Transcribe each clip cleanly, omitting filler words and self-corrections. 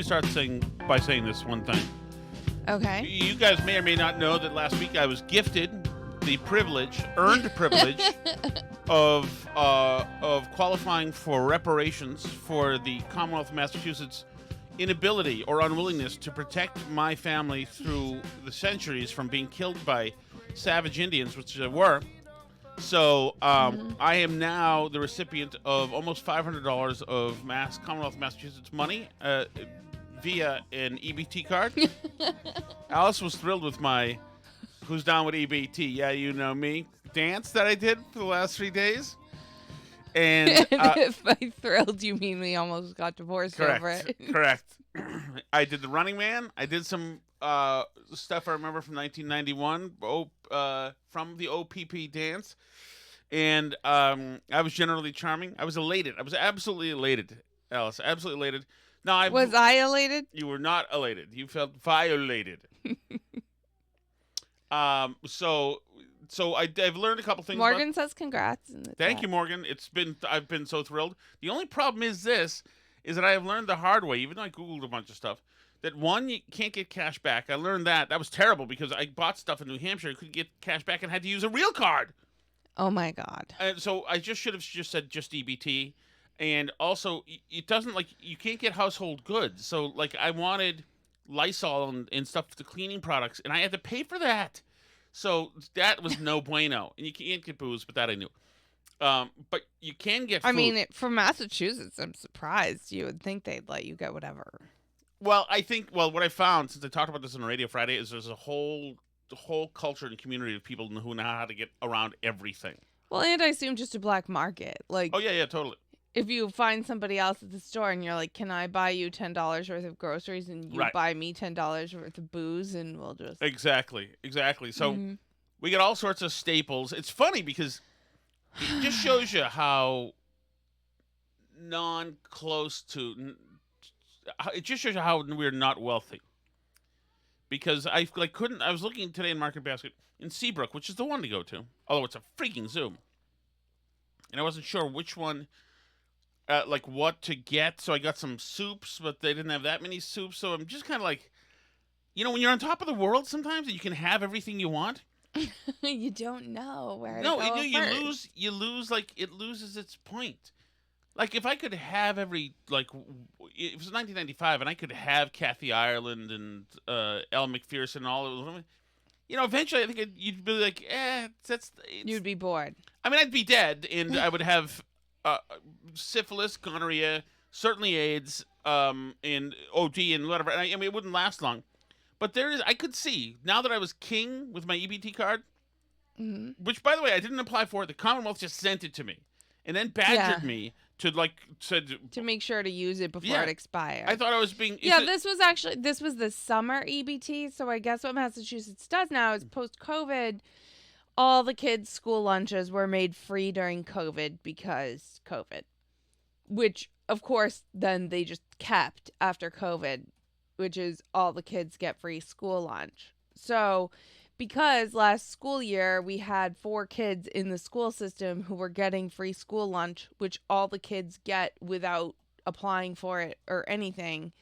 Start saying by saying this one thing. Okay. You guys may or may not know that last week I was gifted the privilege, earned privilege, of qualifying for reparations for the Commonwealth of Massachusetts inability or unwillingness to protect my family through the centuries from being killed by savage Indians, which they were. So I am now the recipient of almost $500 of Commonwealth of Massachusetts money via an EBT card. Alice was thrilled with my "Who's Down with EBT? Yeah, you know me" dance that I did for the last 3 days. And if by thrilled you mean we almost got divorced over it. Correct. I did the Running Man. I did some stuff I remember from 1991 from the OPP dance. And I was generally charming. I was elated. I was absolutely elated, Alice. Absolutely elated. Now, Was I elated? You were not elated. You felt violated. So I've learned a couple things. Morgan says congrats. Thank you, Morgan. I've been so thrilled. The only problem is that I have learned the hard way, even though I Googled a bunch of stuff, that one, you can't get cash back. I learned that. That was terrible because I bought stuff in New Hampshire. I couldn't get cash back and had to use a real card. Oh, my God. And so I should have just said just EBT. And also, it doesn't, you can't get household goods. So, I wanted Lysol and stuff, the cleaning products, and I had to pay for that. So that was no bueno. And you can't get booze, but that I knew. But you can get food. I mean, for Massachusetts, I'm surprised. You would think they'd let you get whatever. Well, what I found, since I talked about this on Radio Friday, is there's a whole culture and community of people who know how to get around everything. Well, and I assume just a black market. Oh, yeah, totally. If you find somebody else at the store and you're like, can I buy you $10 worth of groceries and you buy me $10 worth of booze and we'll just... Exactly. So we get all sorts of staples. It's funny because it just shows you how it just shows you how we're not wealthy. Because I was looking today in Market Basket in Seabrook, which is the one to go to, although it's a freaking zoo. And I wasn't sure which one... what to get, so I got some soups, but they didn't have that many soups, so I'm just kind of when you're on top of the world sometimes and you can have everything you want. You don't know where to go. No, you lose, it loses its point. If I could have it was 1995 and I could have Kathy Ireland and Elle Macpherson and all of them, eventually I think you'd be like, you'd be bored. I mean, I'd be dead, and I would have... syphilis, gonorrhea, certainly AIDS, and OD and whatever. I mean, it wouldn't last long. But I could see, now that I was king with my EBT card, which, by the way, I didn't apply for it. The Commonwealth just sent it to me and then badgered me to make sure to use it before it expired. I thought I was being... this was the summer EBT, so I guess what Massachusetts does now is post-COVID... all the kids' school lunches were made free during COVID because COVID, which, of course, then they just kept after COVID, which is all the kids get free school lunch. So because last school year we had 4 kids in the school system who were getting free school lunch, which all the kids get without applying for it or anything,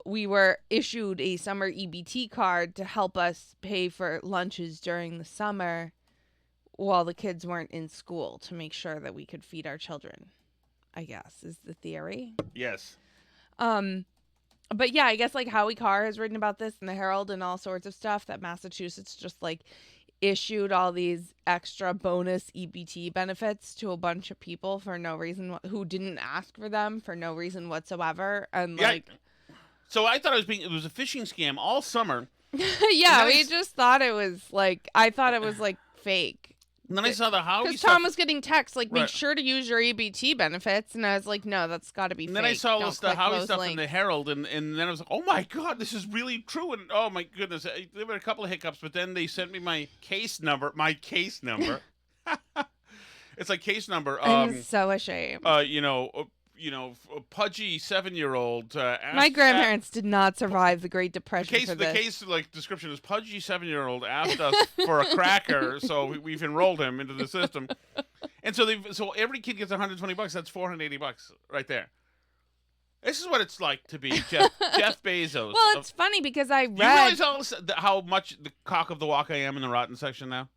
we were issued a summer EBT card to help us pay for lunches during the summer while the kids weren't in school to make sure that we could feed our children, I guess, is the theory. Yes. But yeah, I guess Howie Carr has written about this in the Herald and all sorts of stuff, that Massachusetts just issued all these extra bonus EBT benefits to a bunch of people for no reason, who didn't ask for them for no reason whatsoever. And so I thought it was a phishing scam all summer. Yeah, we just thought it was I thought it was fake. And then I saw the Howie stuff. Because Tom was getting texts make sure to use your EBT benefits. And I was like, no, that's got to be fake. And then I saw the Howie stuff in the Herald. And then I was like, oh my God, this is really true. And oh my goodness, there were a couple of hiccups. But then they sent me my case number. It's case number. I'm so ashamed. Pudgy 7-year-old. My grandparents did not survive the Great Depression. The case description is Pudgy 7-year-old asked us for a cracker, so we've enrolled him into the system, and so every kid gets $120. That's $480 right there. This is what it's like to be Jeff Bezos. Well, it's funny because I You read. realize how much the cock of the walk I am in the rotten section now?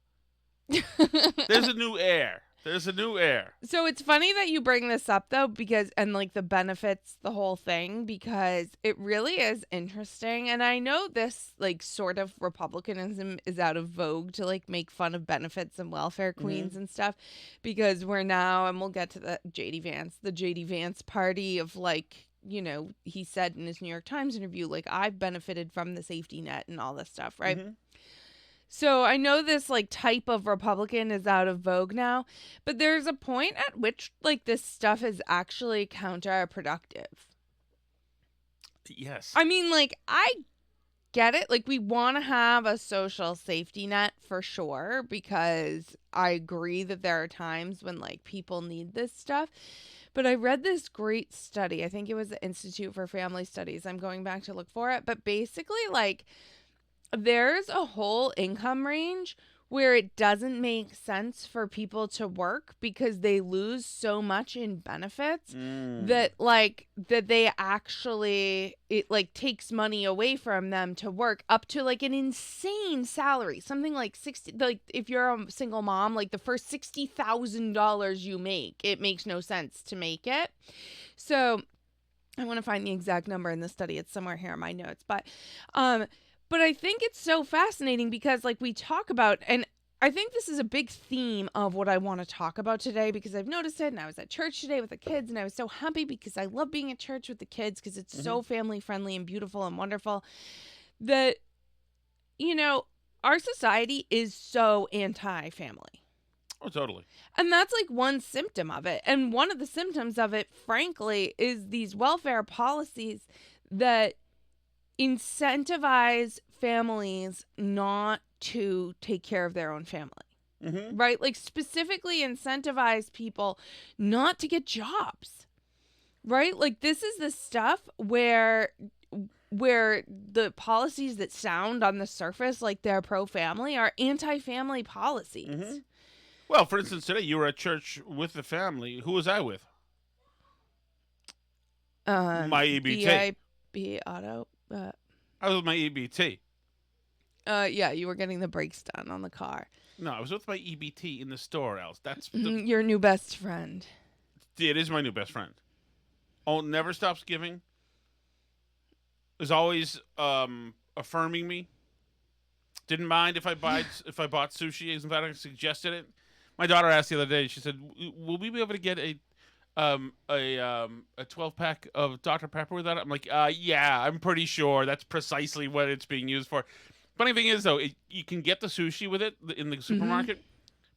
There's a new air. There's a new air. So it's funny that you bring this up though, because and like the benefits, the whole thing, because it really is interesting. And I know this like sort of republicanism is out of vogue to like make fun of benefits and welfare queens and stuff, because we're now, and we'll get to the JD Vance party of like, you know, he said in his New York Times interview, like, I've benefited from the safety net and all this stuff, right? So I know this like type of Republican is out of vogue now, but there's a point at which like this stuff is actually counterproductive. Yes. I mean, like, I get it. Like, we want to have a social safety net for sure, because I agree that there are times when like people need this stuff. But I read this great study. I think it was the Institute for Family Studies. I'm going back to look for it. But basically, like, there's a whole income range where it doesn't make sense for people to work because they lose so much in benefits that they actually, it like takes money away from them to work up to like an insane salary, something like 60, like if you're a single mom, like the first $60,000 you make, it makes no sense to make it. So I want to find the exact number in the study. It's somewhere here in my notes, but I think it's so fascinating because like we talk about, and I think this is a big theme of what I want to talk about today, because I've noticed it, and I was at church today with the kids, and I was so happy because I love being at church with the kids because it's so family friendly and beautiful and wonderful, that, you know, our society is so anti-family. Oh, totally. And that's like one symptom of it. And one of the symptoms of it, frankly, is these welfare policies that incentivize families not to take care of their own family, right? Like specifically incentivize people not to get jobs, right? Like this is the stuff where the policies that sound on the surface like they're pro-family are anti-family policies. Well, for instance, today you were at church with the family. Who was I with? My EBT. VIP auto. I was with my EBT. Yeah, you were getting the brakes done on the car. No, I was with my EBT in the store, Alice. That's your new best friend. It is my new best friend. Oh, never stops giving. Is always affirming me. Didn't mind if I bought sushi. As in fact, I suggested it. My daughter asked the other day. She said, "Will we be able to get a 12-pack of Dr. Pepper with that?" I'm like, yeah, I'm pretty sure that's precisely what it's being used for. Funny thing is, though, you can get the sushi with it in the supermarket,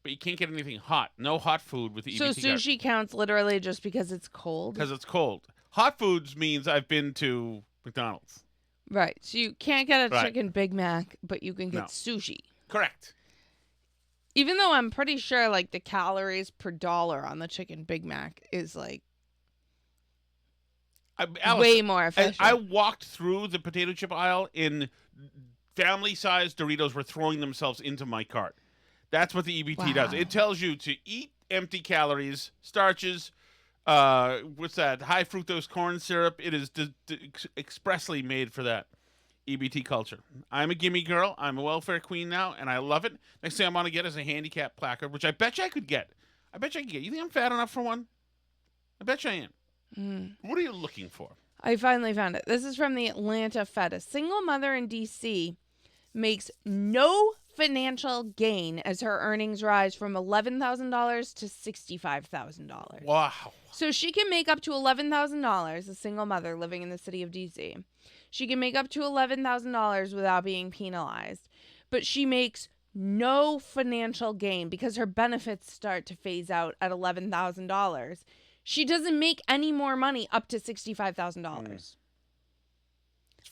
but you can't get anything hot. No hot food with the EBT card. So sushi counts literally just because it's cold? Because it's cold. Hot foods means I've been to McDonald's. Right. So you can't get a chicken Big Mac, but you can get sushi. Correct. Even though I'm pretty sure, like, the calories per dollar on the chicken Big Mac is, like, Alice, way more efficient. I walked through the potato chip aisle in family-sized Doritos were throwing themselves into my cart. That's what the EBT does. It tells you to eat empty calories, starches, what's that? High fructose corn syrup. It is expressly made for that EBT culture. I'm a gimme girl. I'm a welfare queen now, and I love it. Next thing I'm going to get is a handicap placard, which I bet you I could get. You think I'm fat enough for one? I bet you I am. What are you looking for? I finally found it. This is from the Atlanta Fed. A single mother in D.C. makes no financial gain as her earnings rise from $11,000 to $65,000. Wow. So she can make up to $11,000, a single mother living in the city of D.C. She can make up to $11,000 without being penalized, but she makes no financial gain because her benefits start to phase out at $11,000. She doesn't make any more money up to $65,000. It's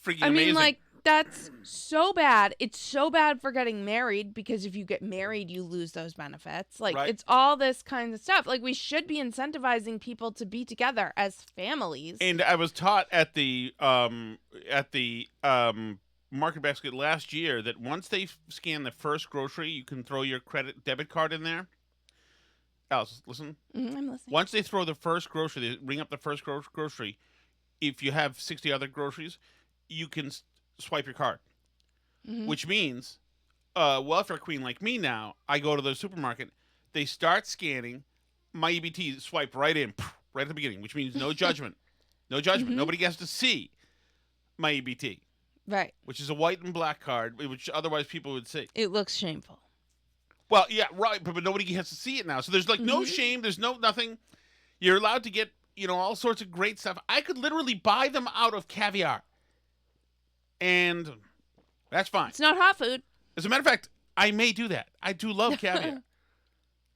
freaking amazing. I mean, like, that's so bad. It's so bad for getting married because if you get married, you lose those benefits. Like, It's all this kind of stuff. Like, we should be incentivizing people to be together as families. And I was taught at the Market Basket last year that once they scan the first grocery, you can throw your debit card in there. Alice, listen. I'm listening. Once they throw the first grocery, they ring up the first grocery, if you have 60 other groceries, you can swipe your card, which means welfare queen like me now, I go to the supermarket, they start scanning, my EBT swipe right in, right at the beginning, which means no judgment. No judgment. Nobody gets to see my EBT. Right. Which is a white and black card, which otherwise people would see. It looks shameful. Well, yeah, right, but nobody has to see it now. So there's like no shame, there's no nothing. You're allowed to get, all sorts of great stuff. I could literally buy them out of caviar. And that's fine. It's not hot food. As a matter of fact, I may do that. I do love caviar.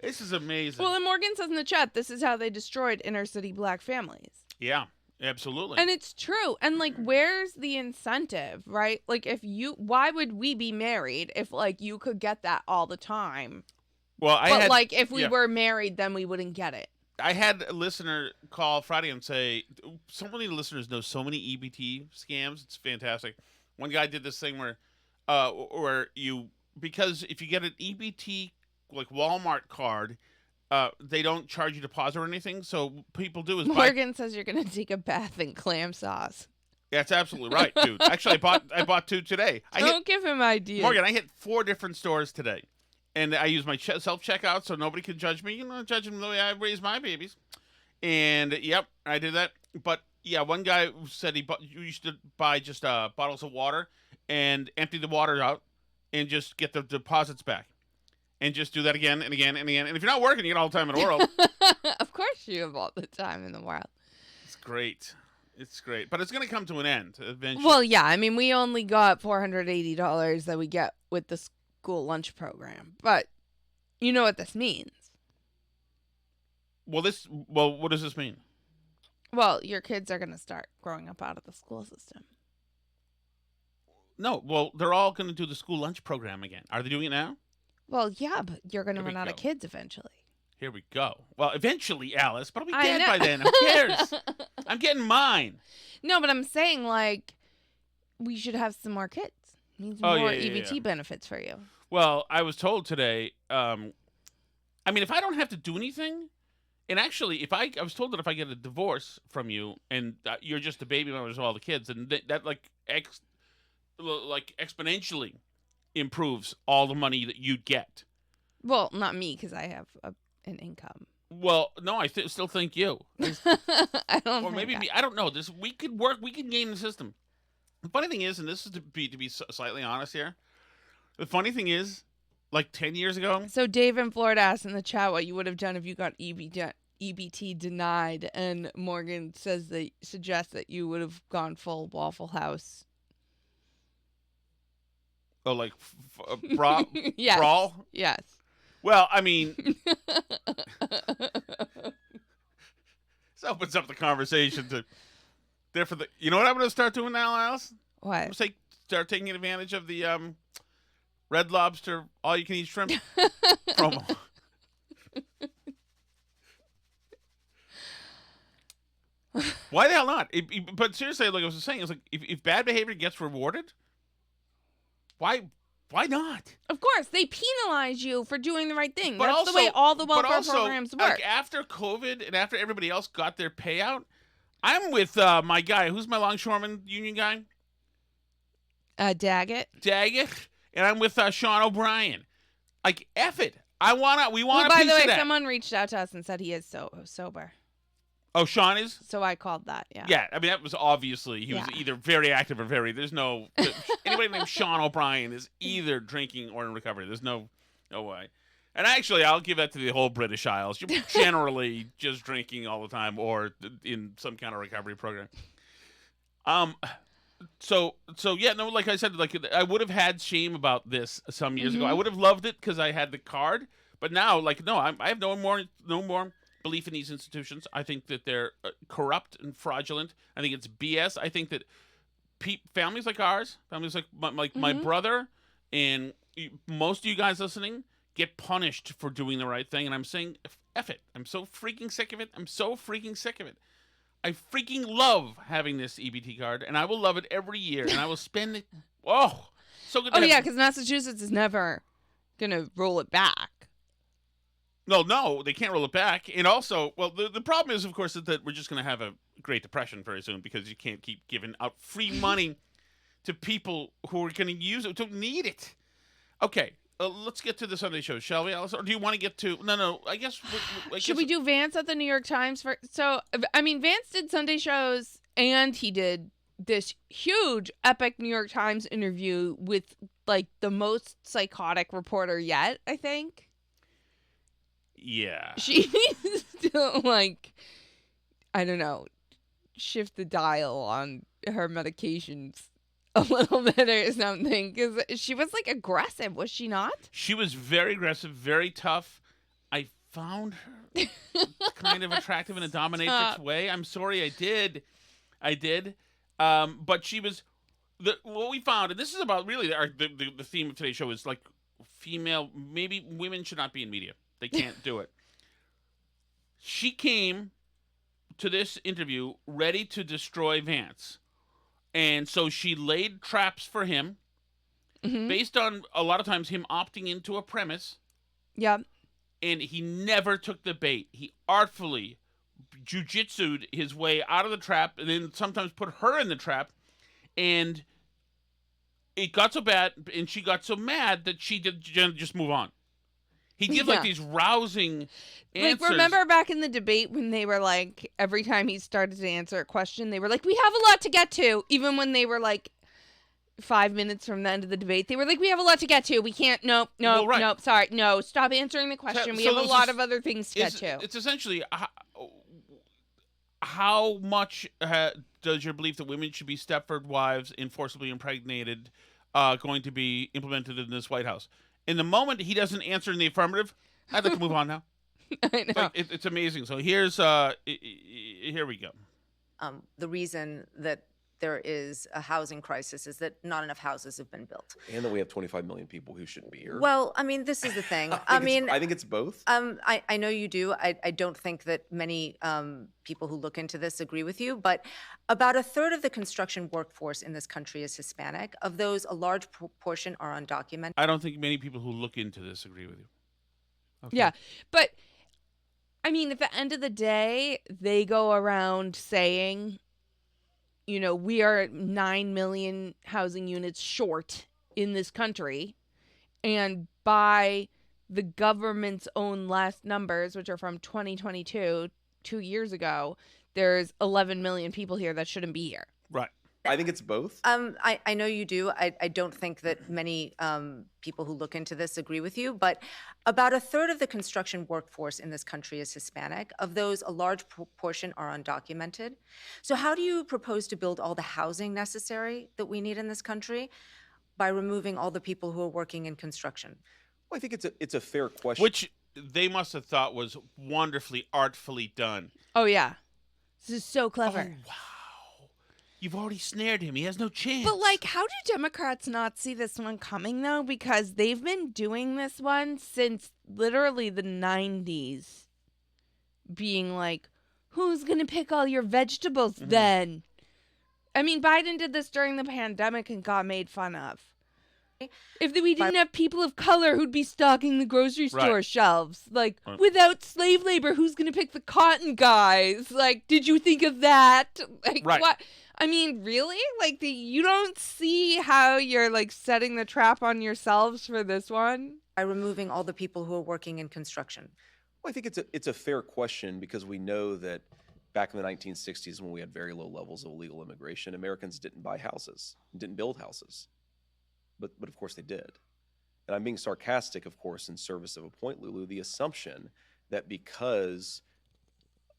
This is amazing. Well, and Morgan says in the chat, this is how they destroyed inner city black families. Yeah, absolutely. And it's true. And like, where's the incentive, right? Like, why would we be married if like you could get that all the time? Well, if we were married, then we wouldn't get it. I had a listener call Friday and say, so many listeners know so many EBT scams. It's fantastic. One guy did this thing where because if you get an EBT like Walmart card, they don't charge you deposit or anything. So people do is Morgan says you're gonna take a bath in clam sauce. That's absolutely right, dude. Actually, I bought 2 today. Don't give him ideas. Morgan, I hit 4 different stores today, and I use my self checkout so nobody can judge me. Judge them the way I raise my babies. And yep, I did that. But yeah, one guy said you used to buy just bottles of water and empty the water out and just get the deposits back. And just do that again and again and again. And if you're not working, you get all the time in the world. Of course you have all the time in the world. It's great. It's great. But it's going to come to an end eventually. Well, yeah. I mean, we only got $480 that we get with the school lunch program. But you know what this means. Well, what does this mean? Well, your kids are going to start growing up out of the school system. No. Well, they're all going to do the school lunch program again. Are they doing it now? Well, yeah, but you're going to run out of kids eventually. Here we go. Well, eventually, Alice, but I'll be dead by then. Who cares? I'm getting mine. No, but I'm saying, like, we should have some more kids. It means more EBT benefits for you. Well, I was told today, I mean, if I don't have to do anything, and actually, I was told that if I get a divorce from you and you're just the baby mothers of all the kids, and that exponentially improves all the money that you'd get. Well, not me, because I have an income. Well, no, I still think you. I don't. Or maybe me. I don't know. We could work. We could game the system. The funny thing is, and this is to be slightly honest here. The funny thing is, like 10 years ago. So Dave in Florida asked in the chat what you would have done if you got EBT denied, and Morgan suggests that you would have gone full Waffle House. Oh, like brawl? Yes. Brawl? Yes. Well, I mean, this opens up the conversation to different. You know what I'm going to start doing now, Alice? What? I'm going to start taking advantage of the Red Lobster all-you-can-eat shrimp promo. Why the hell not? But seriously, like I was saying, it's like if bad behavior gets rewarded. Why not? Of course, they penalize you for doing the right thing. But That's also, the way all the welfare programs work. Like after COVID and after everybody else got their payout, I'm with my guy. Who's my longshoreman union guy? Daggett. Daggett. And I'm with Sean O'Brien. Like, F it. We want a piece of that. By the way, someone reached out to us and said he is sober. Oh, Sean is? So I called that, yeah. Yeah, I mean, that was obviously, he was either very active or there's no, anybody named Sean O'Brien is either drinking or in recovery. There's no way. And actually, I'll give that to the whole British Isles. You're generally just drinking all the time or in some kind of recovery program. So yeah, no, like I said, like I would have had shame about this some years ago. I would have loved it because I had the card. But now, like, no, I have no more belief in these institutions. I think that they're corrupt and fraudulent. I think it's BS. I think that families like ours, families like my brother, and most of you guys listening get punished for doing the right thing. And I'm saying, F it. I'm so freaking sick of it. I freaking love having this EBT card, and I will love it every year, and I will spend it. Oh, so good. Yeah, because Massachusetts is never gonna roll it back. No, they can't roll it back. And also, well, the problem is, of course, that we're just going to have a Great Depression very soon because you can't keep giving out free money to people who are going to use it, don't need it. Okay, let's get to the Sunday show, shall we, Alice? Or do you want to get to? No. I guess. Should we do Vance at the New York Times for? So I mean, Vance did Sunday shows, and he did this huge, epic New York Times interview with like the most psychotic reporter yet, I think. Yeah. She needs to like, I don't know, shift the dial on her medications a little bit or something, because she was like aggressive, was she not? She was very aggressive, very tough. I found her kind of attractive in a dominatrix way. I'm sorry, I did. But she was what we found, and this is about really the theme of today's show is like female. Maybe women should not be in media. They can't do it. She came to this interview ready to destroy Vance. And so she laid traps for him based on a lot of times him opting into a premise. Yep. And he never took the bait. He artfully jujitsu'd his way out of the trap and then sometimes put her in the trap. And it got so bad and she got so mad that she did just move on. He did like these rousing answers. Like, remember back in the debate when they were like, every time he started to answer a question, they were like, we have a lot to get to. Even when they were like 5 minutes from the end of the debate, they were like, we have a lot to get to. We can't, nope, sorry, no, stop answering the question. We have a lot of other things to get to. It's essentially, how much does your belief that women should be Stepford wives, enforcibly impregnated, going to be implemented in this White House? In the moment he doesn't answer in the affirmative, I'd like to move on now. I know. It's amazing. So here's here we go. The reason that there is a housing crisis is that not enough houses have been built. And that we have 25 million people who shouldn't be here. Well, I mean, this is the thing. I think it's both. I know you do. I don't think that many people who look into this agree with you, but about a third of the construction workforce in this country is Hispanic. Of those, a large portion are undocumented. I don't think many people who look into this agree with you. Okay. Yeah, but I mean, at the end of the day, they go around saying, you know, we are 9 million housing units short in this country. And by the government's own last numbers, which are from 2022, 2 years ago, there's 11 million people here that shouldn't be here. Right. I think it's both. I know you do. I don't think that many people who look into this agree with you, but about a third of the construction workforce in this country is Hispanic. Of those, a large portion are undocumented. So how do you propose to build all the housing necessary that we need in this country by removing all the people who are working in construction? Well, I think it's a fair question. Which they must have thought was wonderfully artfully done. Oh, yeah. This is so clever. Oh, wow. You've already snared him. He has no chance. But, like, how do Democrats not see this one coming, though? Because they've been doing this one since literally the 90s. Being like, who's going to pick all your vegetables then? I mean, Biden did this during the pandemic and got made fun of. If we didn't have people of color who'd be stocking the grocery store shelves, like, without slave labor, who's going to pick the cotton guys? Like, did you think of that? Like, what? I mean, really? Like, you don't see how you're, like, setting the trap on yourselves for this one? By removing all the people who are working in construction. Well, I think it's a fair question because we know that back in the 1960s when we had very low levels of illegal immigration, Americans didn't buy houses, didn't build houses. But of course they did. And I'm being sarcastic, of course, in service of a point, Lulu, the assumption that because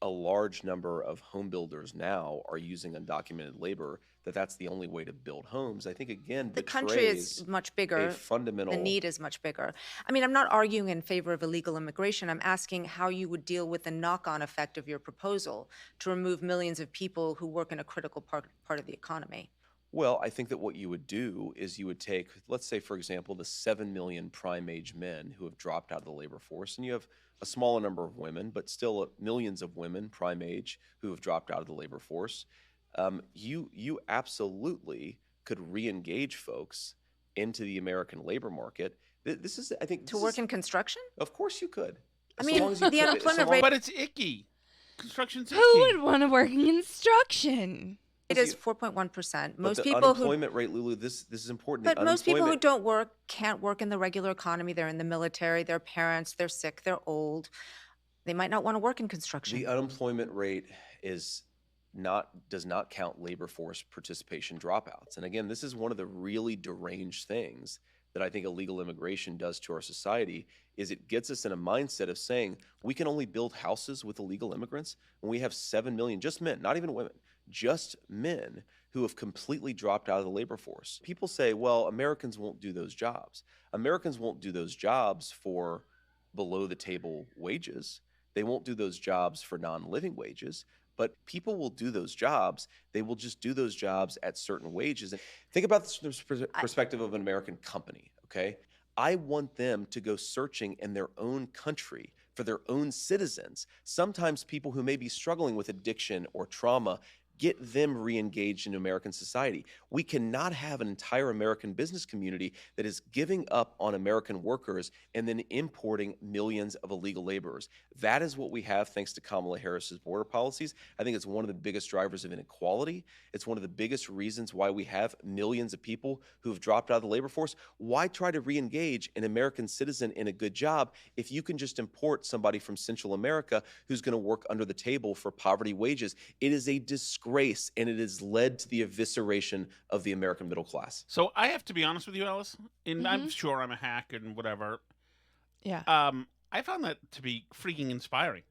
a large number of home builders now are using undocumented labor, that's the only way to build homes. I think, again, the country is much bigger. The need is much bigger. I mean, I'm not arguing in favor of illegal immigration. I'm asking how you would deal with the knock-on effect of your proposal to remove millions of people who work in a critical part of the economy. Well, I think that what you would do is you would take, let's say, for example, the 7 million prime-age men who have dropped out of the labor force, and you have a smaller number of women, but still millions of women prime-age who have dropped out of the labor force. You absolutely could re-engage folks into the American labor market. This is, I think, to work in construction. Of course, you could. I mean, the unemployment rate. But it's icky. construction 16. Who would want to work in construction? It is 4.1%. But Most the people who unemployment rate, Lulu, this is important. The But most people who unemployment- don't work can't work in the regular economy. They're in the military, they're parents, they're sick, they're old. They might not want to work in construction. The unemployment rate does not count labor force participation dropouts. And again, this is one of the really deranged things that I think illegal immigration does to our society is it gets us in a mindset of saying we can only build houses with illegal immigrants when we have 7 million, just men, not even women, just men who have completely dropped out of the labor force. People say, well, Americans won't do those jobs. Americans won't do those jobs for below the table wages. They won't do those jobs for non-living wages. But people will do those jobs. They will just do those jobs at certain wages. And think about this from the perspective of an American company, okay? I want them to go searching in their own country for their own citizens. Sometimes people who may be struggling with addiction or trauma, get them re-engaged in American society. We cannot have an entire American business community that is giving up on American workers and then importing millions of illegal laborers. That is what we have thanks to Kamala Harris's border policies. I think it's one of the biggest drivers of inequality. It's one of the biggest reasons why we have millions of people who have dropped out of the labor force. Why try to re-engage an American citizen in a good job if you can just import somebody from Central America who's going to work under the table for poverty wages? It is a disgrace, and it has led to the evisceration of the American middle class. So I have to be honest with you, Alice, and I'm sure I'm a hack and whatever. Yeah. I found that to be freaking inspiring.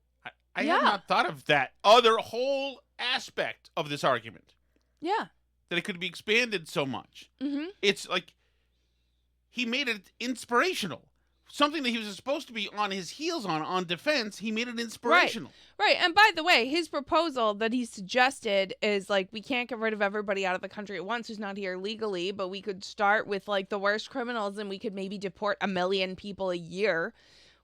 I Yeah. had not thought of that other whole aspect of this argument, Yeah. that it could be expanded so much. Mm-hmm. It's like he made it inspirational. Something that he was supposed to be on his heels on defense, he made it inspirational. Right. And by the way, his proposal that he suggested is like, we can't get rid of everybody out of the country at once who's not here legally, but we could start with like the worst criminals and we could maybe deport 1 million people a year,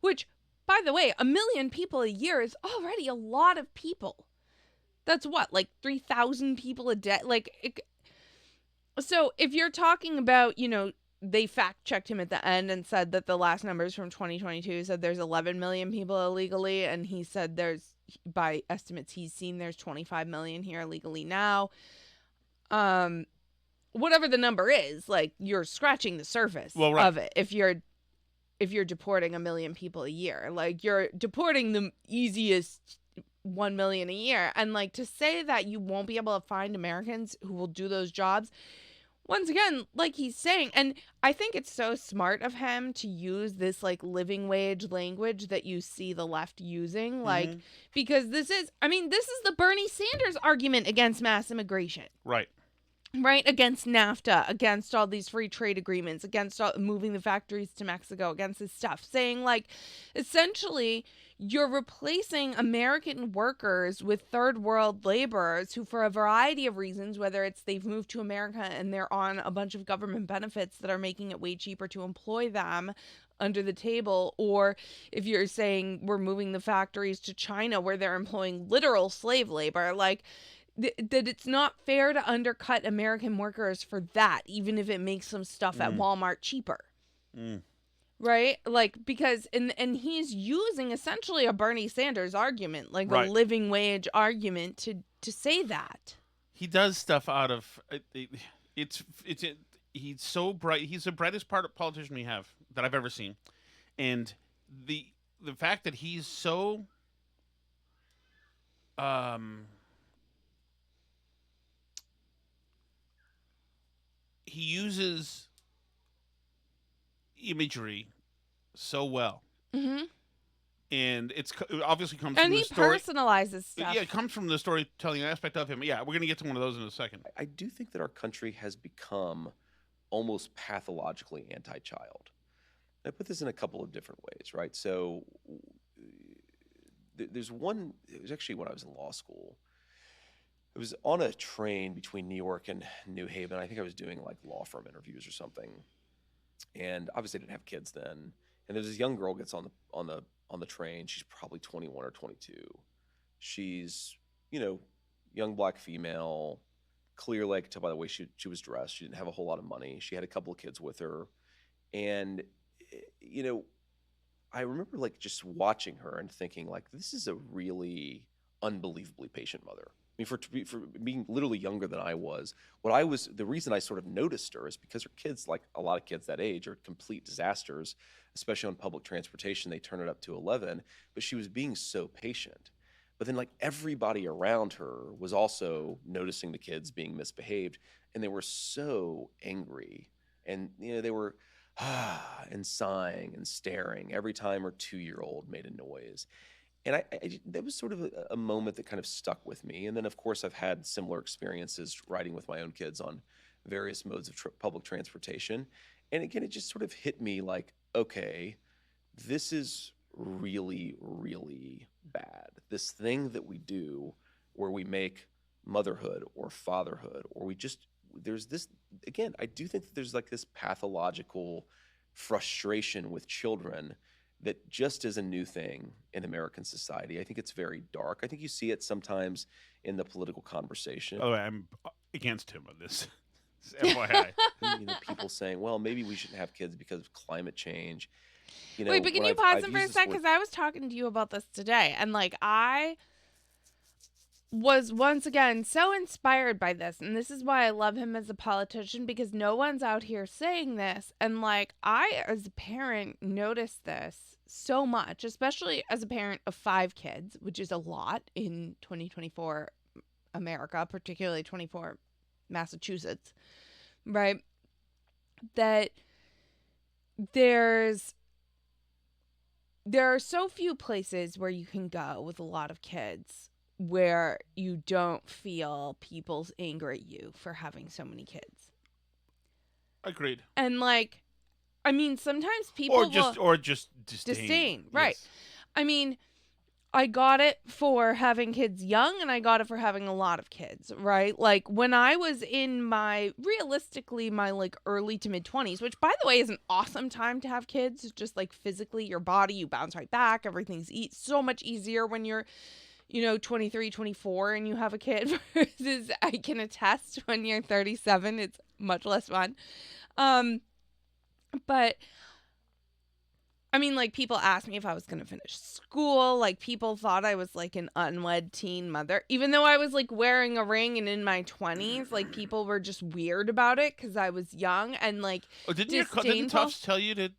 which, by the way, 1 million people a year is already a lot of people. That's what, like 3,000 people a day? So if you're talking about, they fact checked him at the end and said that the last numbers from 2022 said there's 11 million people illegally. And he said by estimates he's seen, there's 25 million here illegally now. Whatever the number is, like, you're scratching the surface of it. If you're deporting 1 million people a year, like, you're deporting the easiest 1 million a year. And like, to say that you won't be able to find Americans who will do those jobs, once again, like he's saying, and I think it's so smart of him to use this like living wage language that you see the left using, like, because this is the Bernie Sanders argument against mass immigration. Right, against NAFTA, against all these free trade agreements, against moving the factories to Mexico, against this stuff, saying like, essentially, you're replacing American workers with third world laborers who, for a variety of reasons, whether it's they've moved to America and they're on a bunch of government benefits that are making it way cheaper to employ them under the table, or if you're saying we're moving the factories to China where they're employing literal slave labor, like, that it's not fair to undercut American workers for that, even if it makes some stuff at Walmart cheaper. Right? Like, because, and he's using essentially a Bernie Sanders argument, like a living wage argument to say that. He does stuff out of, he's so bright. He's the brightest politician we have that I've ever seen. And the fact that he's so, he uses imagery so well, and it obviously comes from the story. And he personalizes stuff. Yeah, it comes from the storytelling aspect of him. Yeah, we're gonna get to one of those in a second. I do think that our country has become almost pathologically anti-child. I put this in a couple of different ways, right? So there's one. It was actually when I was in law school. I was on a train between New York and New Haven. I think I was doing like law firm interviews or something. And obviously I didn't have kids then. And there's this young girl gets on the train. She's probably 21 or 22. She's, young black female, clearly I could tell by the way she was dressed. She didn't have a whole lot of money. She had a couple of kids with her. And, I remember like just watching her and thinking like, this is a really unbelievably patient mother. I mean, for being literally younger than I was, the reason I sort of noticed her is because her kids, like a lot of kids that age, are complete disasters, especially on public transportation. They turn it up to 11, but she was being so patient. But then, like, everybody around her was also noticing the kids being misbehaved, and they were so angry, and they were and sighing and staring every time her 2-year-old made a noise. And that was sort of a moment that kind of stuck with me. And then, of course, I've had similar experiences riding with my own kids on various modes of public transportation. And again, it just sort of hit me like, okay, this is really, really bad. This thing that we do where we make motherhood or fatherhood, or there's this, again, I do think that there's like this pathological frustration with children that just is a new thing in American society. I think it's very dark. I think you see it sometimes in the political conversation. Oh, I'm against him on this. FYI. People saying, well, maybe we shouldn't have kids because of climate change. Wait, but can you pause him for a sec? Because I was talking to you about this today, and like I was once again so inspired by this, and this is why I love him as a politician, because no one's out here saying this, and like I as a parent noticed this so much, especially as a parent of 5 kids, which is a lot in 2024 America, particularly 24 Massachusetts, right? That there are so few places where you can go with a lot of kids where you don't feel people's anger at you for having so many kids. Agreed. And like, I mean, sometimes people or just disdain. Right. Yes. I mean, I got it for having kids young, and I got it for having a lot of kids, right? Like when I was in realistically my like early to mid 20s, which by the way is an awesome time to have kids, just like physically your body, you bounce right back. Everything's so much easier when you're 23, 24 and you have a kid versus I can attest when you're 37, it's much less fun. But I mean, like, people asked me if I was going to finish school. Like, people thought I was, like, an unwed teen mother. Even though I was, like, wearing a ring and in my 20s, like, people were just weird about it because I was young and, like, didn't Tufts tell you to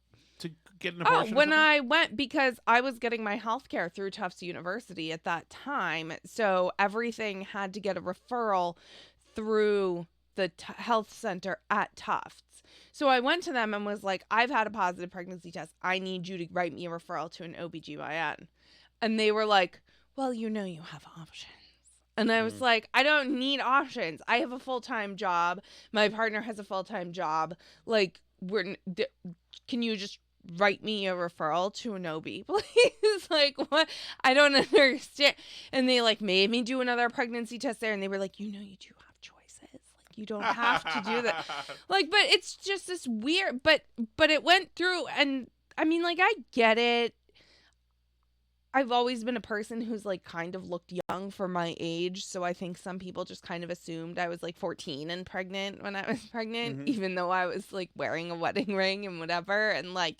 get an abortion? Oh, when I went, because I was getting my health care through Tufts University at that time. So everything had to get a referral through the health center at Tufts. So I went to them and was like, I've had a positive pregnancy test. I need you to write me a referral to an OBGYN. And they were like, well, you have options. And I was like, I don't need options. I have a full-time job. My partner has a full-time job. Like, can you just write me a referral to an OB, please? Like, what? I don't understand. And they like made me do another pregnancy test there. And they were like, you do have choices. You don't have to do that. Like, but it's just this weird, but it went through, and I mean, like, I get it. I've always been a person who's like kind of looked young for my age, so I think some people just kind of assumed I was like 14 and pregnant when I was pregnant, even though I was like wearing a wedding ring and whatever. And like,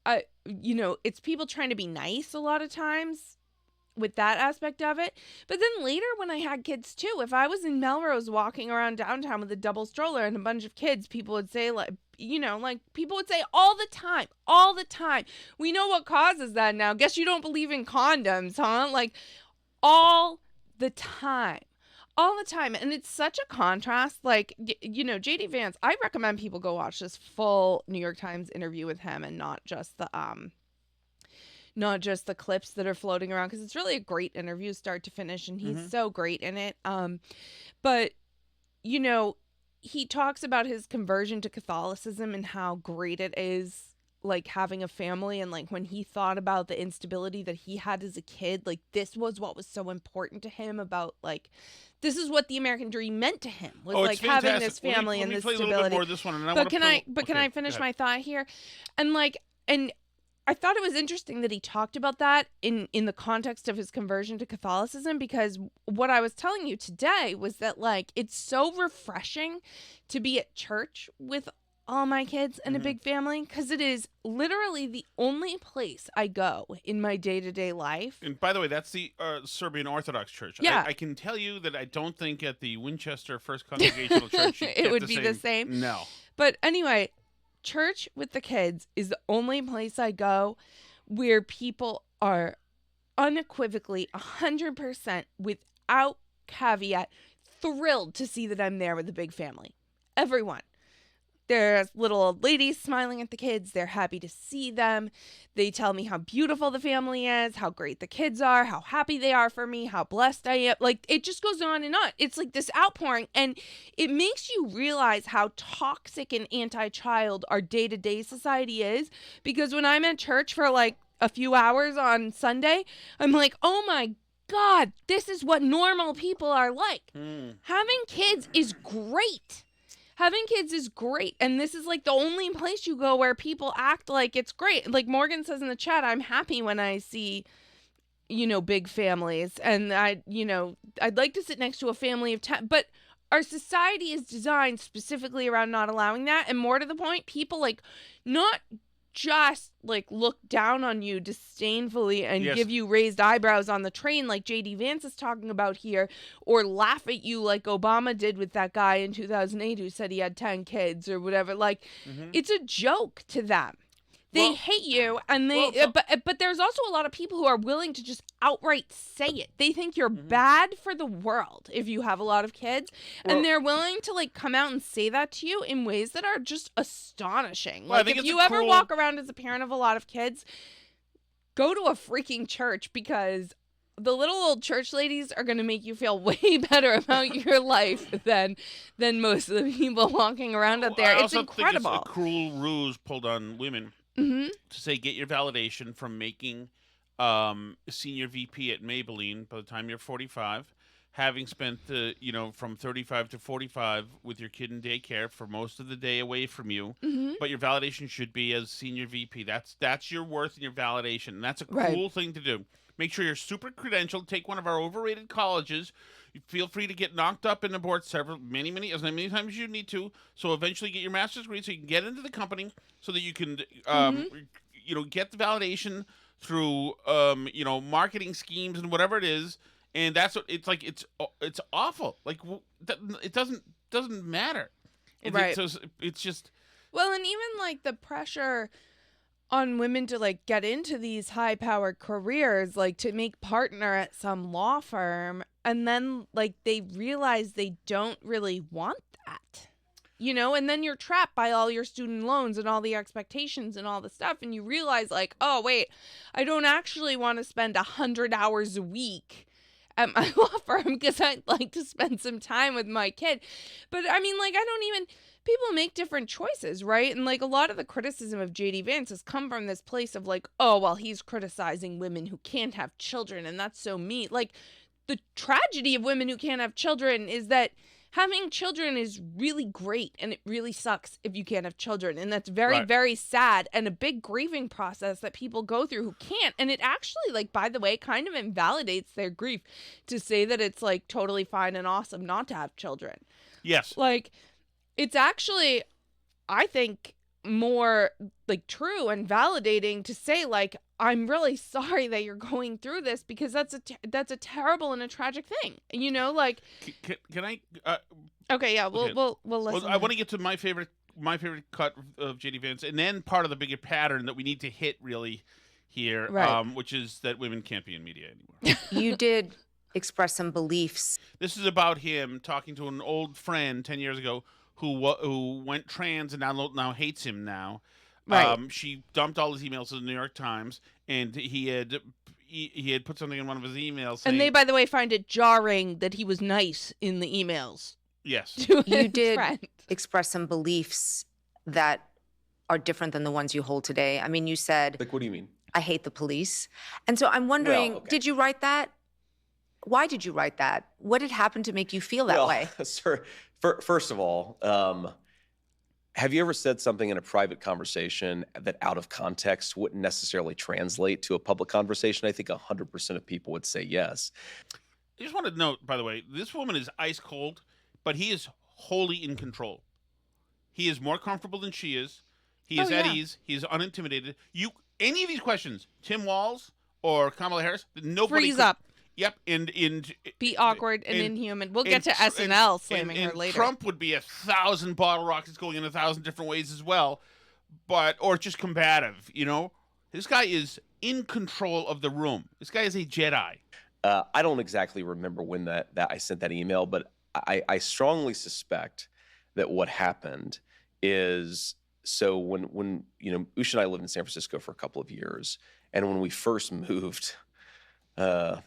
it's people trying to be nice a lot of times with that aspect of it. But then later when I had kids too, if I was in Melrose walking around downtown with a double stroller and a bunch of kids, people would say like, people would say all the time, we know what causes that now. Guess you don't believe in condoms, huh? Like all the time. And it's such a contrast. Like, JD Vance, I recommend people go watch this full New York Times interview with him and not just the clips that are floating around, because it's really a great interview start to finish, and he's so great in it. But he talks about his conversion to Catholicism and how great it is, like, having a family, and like when he thought about the instability that he had as a kid, like this was what was so important to him about, like, this is what the American dream meant to him, was like having this family and this stability. Let me play a little bit more of this one, and can I finish my thought here? And I thought it was interesting that he talked about that in the context of his conversion to Catholicism, because what I was telling you today was that, like, it's so refreshing to be at church with all my kids in a big family because it is literally the only place I go in my day-to-day life. And by the way, that's the Serbian Orthodox Church. Yeah. I can tell you that I don't think at the Winchester First Congregational Church It would be the same. No. But anyway, church with the kids is the only place I go where people are unequivocally 100% without caveat thrilled to see that I'm there with a big family. Everyone. There's little old ladies smiling at the kids. They're happy to see them. They tell me how beautiful the family is, how great the kids are, how happy they are for me, how blessed I am. Like, it just goes on and on. It's like this outpouring, and it makes you realize how toxic and anti-child our day-to-day society is. Because when I'm at church for like a few hours on Sunday, I'm like, oh my God, this is what normal people are like. Having kids is great. Having kids is great, and this is like the only place you go where people act like it's great. Like Morgan says in the chat, I'm happy when I see, big families, and I'd like to sit next to a family of 10, but our society is designed specifically around not allowing that, and more to the point, people like not just like look down on you disdainfully and give you raised eyebrows on the train like JD Vance is talking about here, or laugh at you like Obama did with that guy in 2008 who said he had 10 kids or whatever. Like, it's a joke to them. They hate you, and but there's also a lot of people who are willing to just outright say it. They think you're bad for the world if you have a lot of kids, and they're willing to like come out and say that to you in ways that are just astonishing. Well, like if you ever walk around as a parent of a lot of kids, go to a freaking church, because the little old church ladies are going to make you feel way better about your life than most of the people walking around out there. It's incredible. Think it's a cruel ruse pulled on women. To say get your validation from making senior VP at Maybelline by the time you're 45, having spent from 35 to 45 with your kid in daycare for most of the day away from you, but your validation should be as senior VP. That's your worth and your validation. And that's a cool thing to do. Make sure you're super credentialed. Take one of our overrated colleges. Feel free to get knocked up in the board as many times as you need to. So eventually get your master's degree so you can get into the company so that you can, get the validation through, marketing schemes and whatever it is. And that's what it's like. It's awful. Like it doesn't matter. It's just. Well, and even like the pressure on women to like get into these high-powered careers, like to make partner at some law firm, and then like they realize they don't really want that, and then you're trapped by all your student loans and all the expectations and all the stuff, and you realize like, oh wait, I don't actually want to spend 100 hours a week at my law firm because I'd like to spend some time with my kid. But I mean, like, people make different choices, right? And like a lot of the criticism of JD Vance has come from this place of like, oh, well, he's criticizing women who can't have children, and that's so mean. Like, the tragedy of women who can't have children is that having children is really great, and it really sucks if you can't have children. And that's very, very sad, and a big grieving process that people go through who can't. And it actually, like, by the way, kind of invalidates their grief to say that it's like totally fine and awesome not to have children. Yes. Like, it's actually, I think, more like true and validating to say like, I'm really sorry that you're going through this, because that's a terrible and a tragic thing. Like. Can I? Okay, yeah, we'll listen. Well, I want to get to my favorite cut of JD Vance, and then part of the bigger pattern that we need to hit really here, which is that women can't be in media anymore. You did express some beliefs. This is about him talking to an old friend 10 years ago who went trans and now hates him now. Right. She dumped all his emails to the New York Times, and he had put something in one of his emails saying, and they, by the way, find it jarring that he was nice in the emails. Yes. You did express some beliefs that are different than the ones you hold today. I mean, you said, Like, what do you mean? I hate the police. And so I'm wondering, did you write that? Why did you write that? What had happened to make you feel that way? Sir, first of all, have you ever said something in a private conversation that out of context wouldn't necessarily translate to a public conversation? I think 100% of people would say yes. I just want to note, by the way, this woman is ice cold, but he is wholly in control. He is more comfortable than she is. He is at ease. He is unintimidated. Any of these questions, Tim Walz or Kamala Harris, nobody Freeze could, up. Yep, and Be awkward and inhuman. We'll get to SNL slamming her later. Trump would be 1,000 bottle rockets going in 1,000 different ways as well, or just combative. This guy is in control of the room. This guy is a Jedi. I don't exactly remember when that I sent that email, but I strongly suspect that what happened is, so when Usha and I lived in San Francisco for a couple of years, and when we first moved. I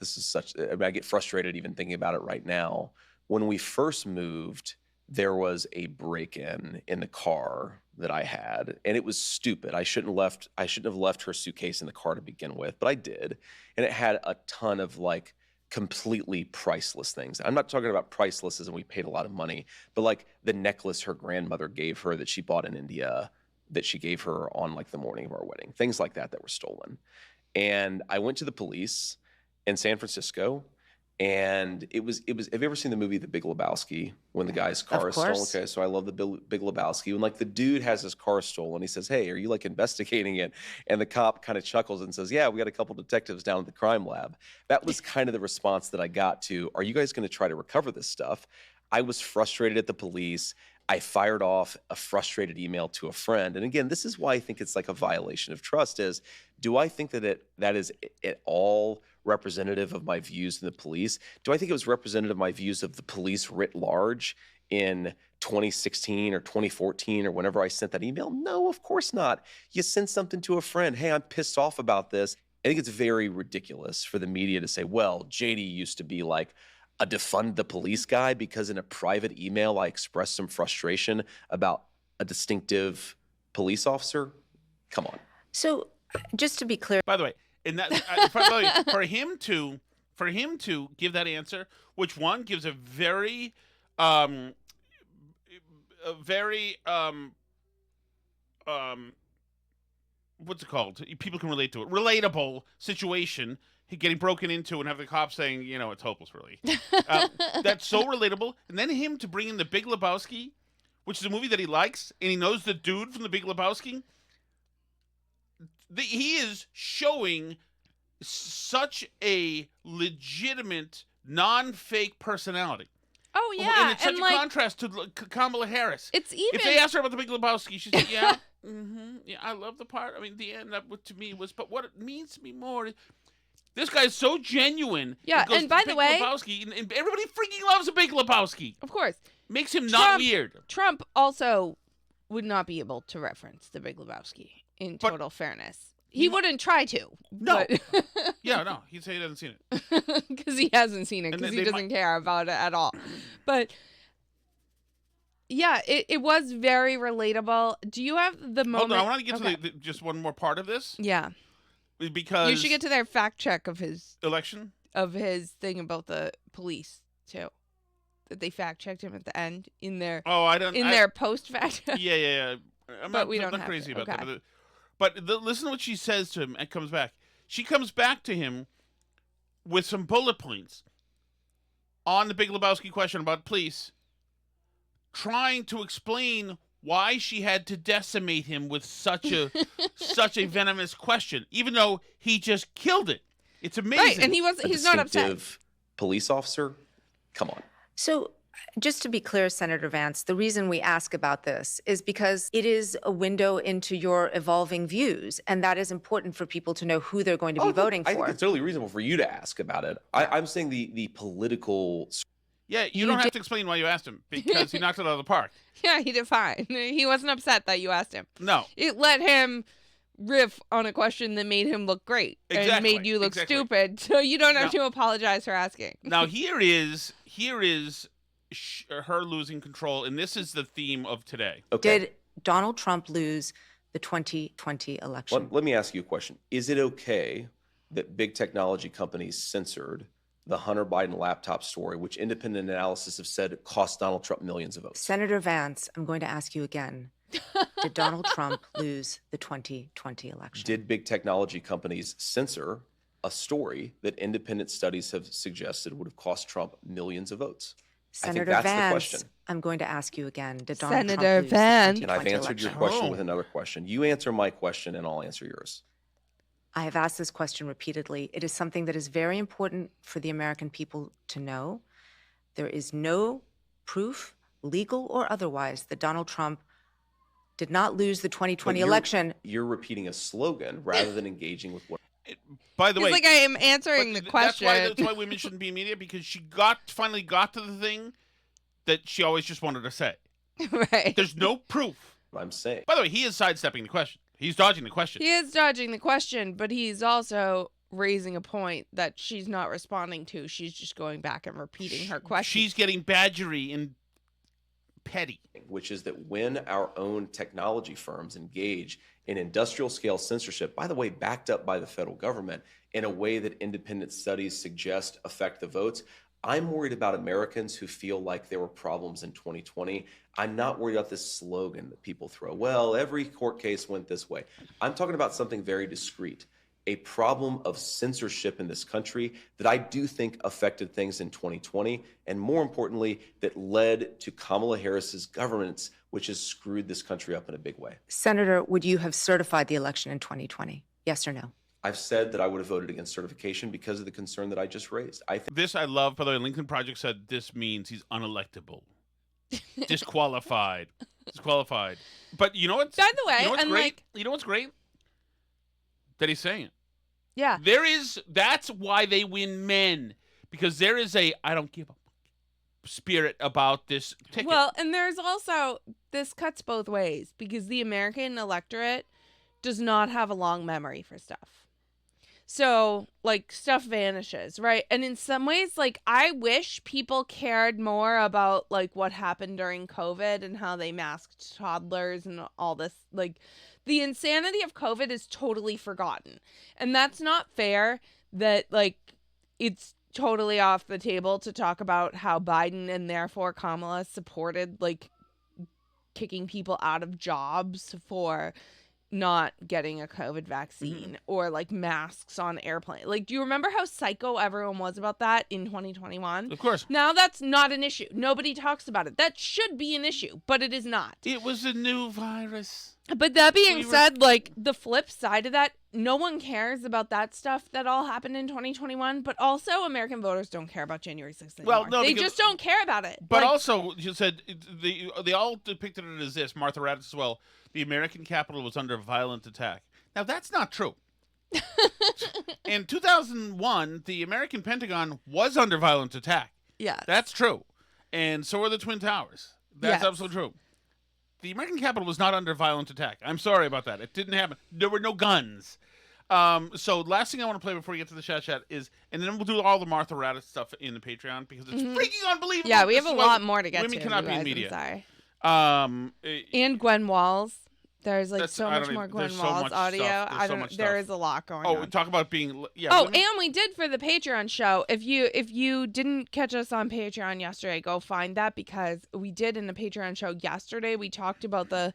get frustrated even thinking about it right now. When we first moved, there was a break-in the car that I had, and it was stupid. I shouldn't have left her suitcase in the car to begin with, but I did. And it had a ton of like completely priceless things. I'm not talking about priceless as in we paid a lot of money, but like the necklace her grandmother gave her that she bought in India that she gave her on like the morning of our wedding. Things like that were stolen. And I went to the police in San Francisco, and it was. Have you ever seen the movie The Big Lebowski when the guy's car is stolen? Okay, so I love the Big Lebowski. When like the dude has his car stolen, he says, "Hey, are you like investigating it?" And the cop kind of chuckles and says, "Yeah, we got a couple detectives down at the crime lab." That was kind of the response that I got to, "Are you guys going to try to recover this stuff?" I was frustrated at the police. I fired off a frustrated email to a friend. And again, this is why I think it's like a violation of trust is, do I think that is at all representative of my views in the police? Do I think it was representative of my views of the police writ large in 2016 or 2014 or whenever I sent that email? No, of course not. You send something to a friend. Hey, I'm pissed off about this. I think it's very ridiculous for the media to say, well, JD used to be like a defund the police guy because in a private email I expressed some frustration about a distinctive police officer. Come on. So just to be clear. By the way, and that for him to give that answer, which one gives a very what's it called? People can relate to it. Relatable situation. Getting broken into and have the cops saying, it's hopeless, really. That's so relatable. And then him to bring in The Big Lebowski, which is a movie that he likes, and he knows the dude from The Big Lebowski. He is showing such a legitimate, non-fake personality. Oh, yeah. And it's such a contrast to Kamala Harris. It's even... If they asked her about The Big Lebowski, she's like, yeah, yeah, I love the part. I mean, the end to me was, but what it means to me more... This guy's so genuine. Yeah, and by the way... Lebowski, and everybody freaking loves a Big Lebowski. Of course. Makes him not weird. Trump also would not be able to reference the Big Lebowski, in total fairness. He wouldn't try to. No. But Yeah, no. He'd say he hasn't seen it. Because he hasn't seen it, because he doesn't care about it at all. But... yeah, it was very relatable. Do you have the moment... Hold on, I want to get to just one more part of this. Yeah. Because you should get to their fact check of his election, of his thing about the police too, that they fact checked him at the end in their their post fact check. Yeah. I'm but not crazy about that. But listen to what she says to him and comes back. She comes back to him with some bullet points on the Big Lebowski question about police, trying to explain why she had to decimate him with such a venomous question, even though he just killed it. It's amazing. Right, and he's not upset. Police officer? Come on. So just to be clear, Senator Vance, the reason we ask about this is because it is a window into your evolving views, and that is important for people to know who they're going to be voting for. I think it's totally reasonable for you to ask about it. I'm saying the political... Yeah, you don't have to explain why you asked him, because he knocked it out of the park. Yeah, he did fine. He wasn't upset that you asked him. No. It let him riff on a question that made him look great and made you look stupid, so you don't have to apologize for asking. Now, here is her losing control, and this is the theme of today. Okay. Did Donald Trump lose the 2020 election? Let me ask you a question. Is it okay that big technology companies censored the Hunter Biden laptop story, which independent analysis have said cost Donald Trump millions of votes? Senator Vance, I'm going to ask you again. Did Donald Trump lose the 2020 election? Did big technology companies censor a story that independent studies have suggested would have cost Trump millions of votes? Senator that's the Vance, question. I'm going to ask you again. Did Donald Senator Trump lose the Vance. And I've 2020 answered your election? question with another question. You answer my question, and I'll answer yours. I have asked this question repeatedly. It is something that is very important for the American people to know. There is no proof, legal or otherwise, that Donald Trump did not lose the 2020 election. You're repeating a slogan rather than engaging with what. By the He's way, like, I am answering the question. That's why women shouldn't be in media, because she finally got to the thing that she always just wanted to say. Right. There's no proof. I'm saying. By the way, he is sidestepping the question. He's dodging the question. He is dodging the question, but he's also raising a point that she's not responding to. She's just going back and repeating her question. She's getting badgery and petty. Which is that when our own technology firms engage in industrial scale censorship, by the way, backed up by the federal government, in a way that independent studies suggest affect the votes, I'm worried about Americans who feel like there were problems in 2020. I'm not worried about this slogan that people throw. Well, every court case went this way. I'm talking about something very discrete, a problem of censorship in this country that I do think affected things in 2020, and more importantly, that led to Kamala Harris's governance, which has screwed this country up in a big way. Senator, would you have certified the election in 2020? Yes or no? I've said that I would have voted against certification because of the concern that I just raised. I think This I love. By the way, Lincoln Project said this means he's unelectable, disqualified. But you know what's By the way, you know what's and great? like, You know what's great? That he's saying it. yeah. That's why they win men, because there is a I don't give a spirit about this ticket. Well, and there's also, this cuts both ways, because the American electorate does not have a long memory for stuff. So, like, stuff vanishes, right? And in some ways, like, I wish people cared more about, like, what happened during COVID and how they masked toddlers and all this. Like, the insanity of COVID is totally forgotten. And that's not fair that, like, it's totally off the table to talk about how Biden and therefore Kamala supported, like, kicking people out of jobs for not getting a COVID vaccine or like masks on airplanes. Like, do you remember how psycho everyone was about that in 2021? Of course. Now that's not an issue. Nobody talks about it. That should be an issue, but it is not. It was a new virus. But that being said, like, the flip side of that, no one cares about that stuff that all happened in 2021, but also American voters don't care about January 6th anymore. Well, no, they because- just don't care about it. But Like, also, you said they all depicted it as this. Martha Raddatz as well. The American Capitol was under violent attack. Now that's not true. In 2001, the American Pentagon was under violent attack. yes. That's true, and so were the Twin Towers. That's Yes. absolutely true. The American Capitol was not under violent attack. I'm sorry about that. It didn't happen. There were no guns. So last thing I want to play before we get to the chat is, and then we'll do all the Martha Raddatz stuff in the Patreon because it's freaking unbelievable. Yeah, we This have a is why lot more to get women to. cannot you be in guys, media. I'm sorry. And Gwen Walls. There's like That's- so I much don't more even- Gwen there's so Walls much audio. stuff. There's so much There stuff. is a lot going Oh, on. talk about being Oh, women- and we did for the Patreon show. If you didn't catch us on Patreon yesterday, go find that, because we did in the Patreon show yesterday. We talked about the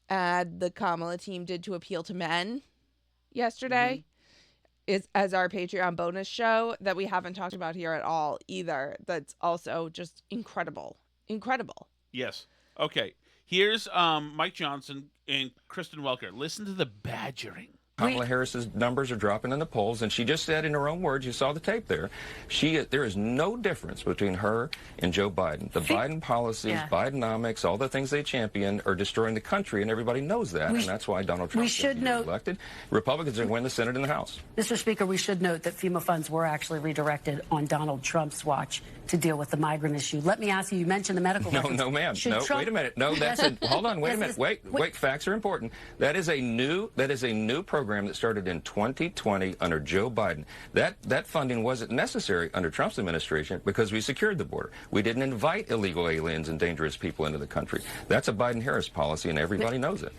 ad the Kamala team did to appeal to men yesterday. Is as our Patreon bonus show that we haven't talked about here at all either. That's also just incredible. Yes. Okay. Here's Mike Johnson and Kristen Welker. Listen to the badgering. Kamala Harris's numbers are dropping in the polls, and she just said in her own words, you saw the tape there, there is no difference between her and Joe Biden. The Biden policies, Bidenomics, all the things they champion are destroying the country, and everybody knows that, and that's why Donald Trump is elected. Republicans are going to win the Senate and the House. Mr. Speaker, we should note that FEMA funds were actually redirected on Donald Trump's watch to deal with the migrant issue. Let me ask you, you mentioned the medical records. No, ma'am. No, wait a minute. No, that's a, hold on, wait a minute. Wait, facts are important. That is a new program that started in 2020 under Joe Biden. That funding wasn't necessary under Trump's administration because we secured the border. We didn't invite illegal aliens and dangerous people into the country. That's a Biden-Harris policy, and everybody knows it.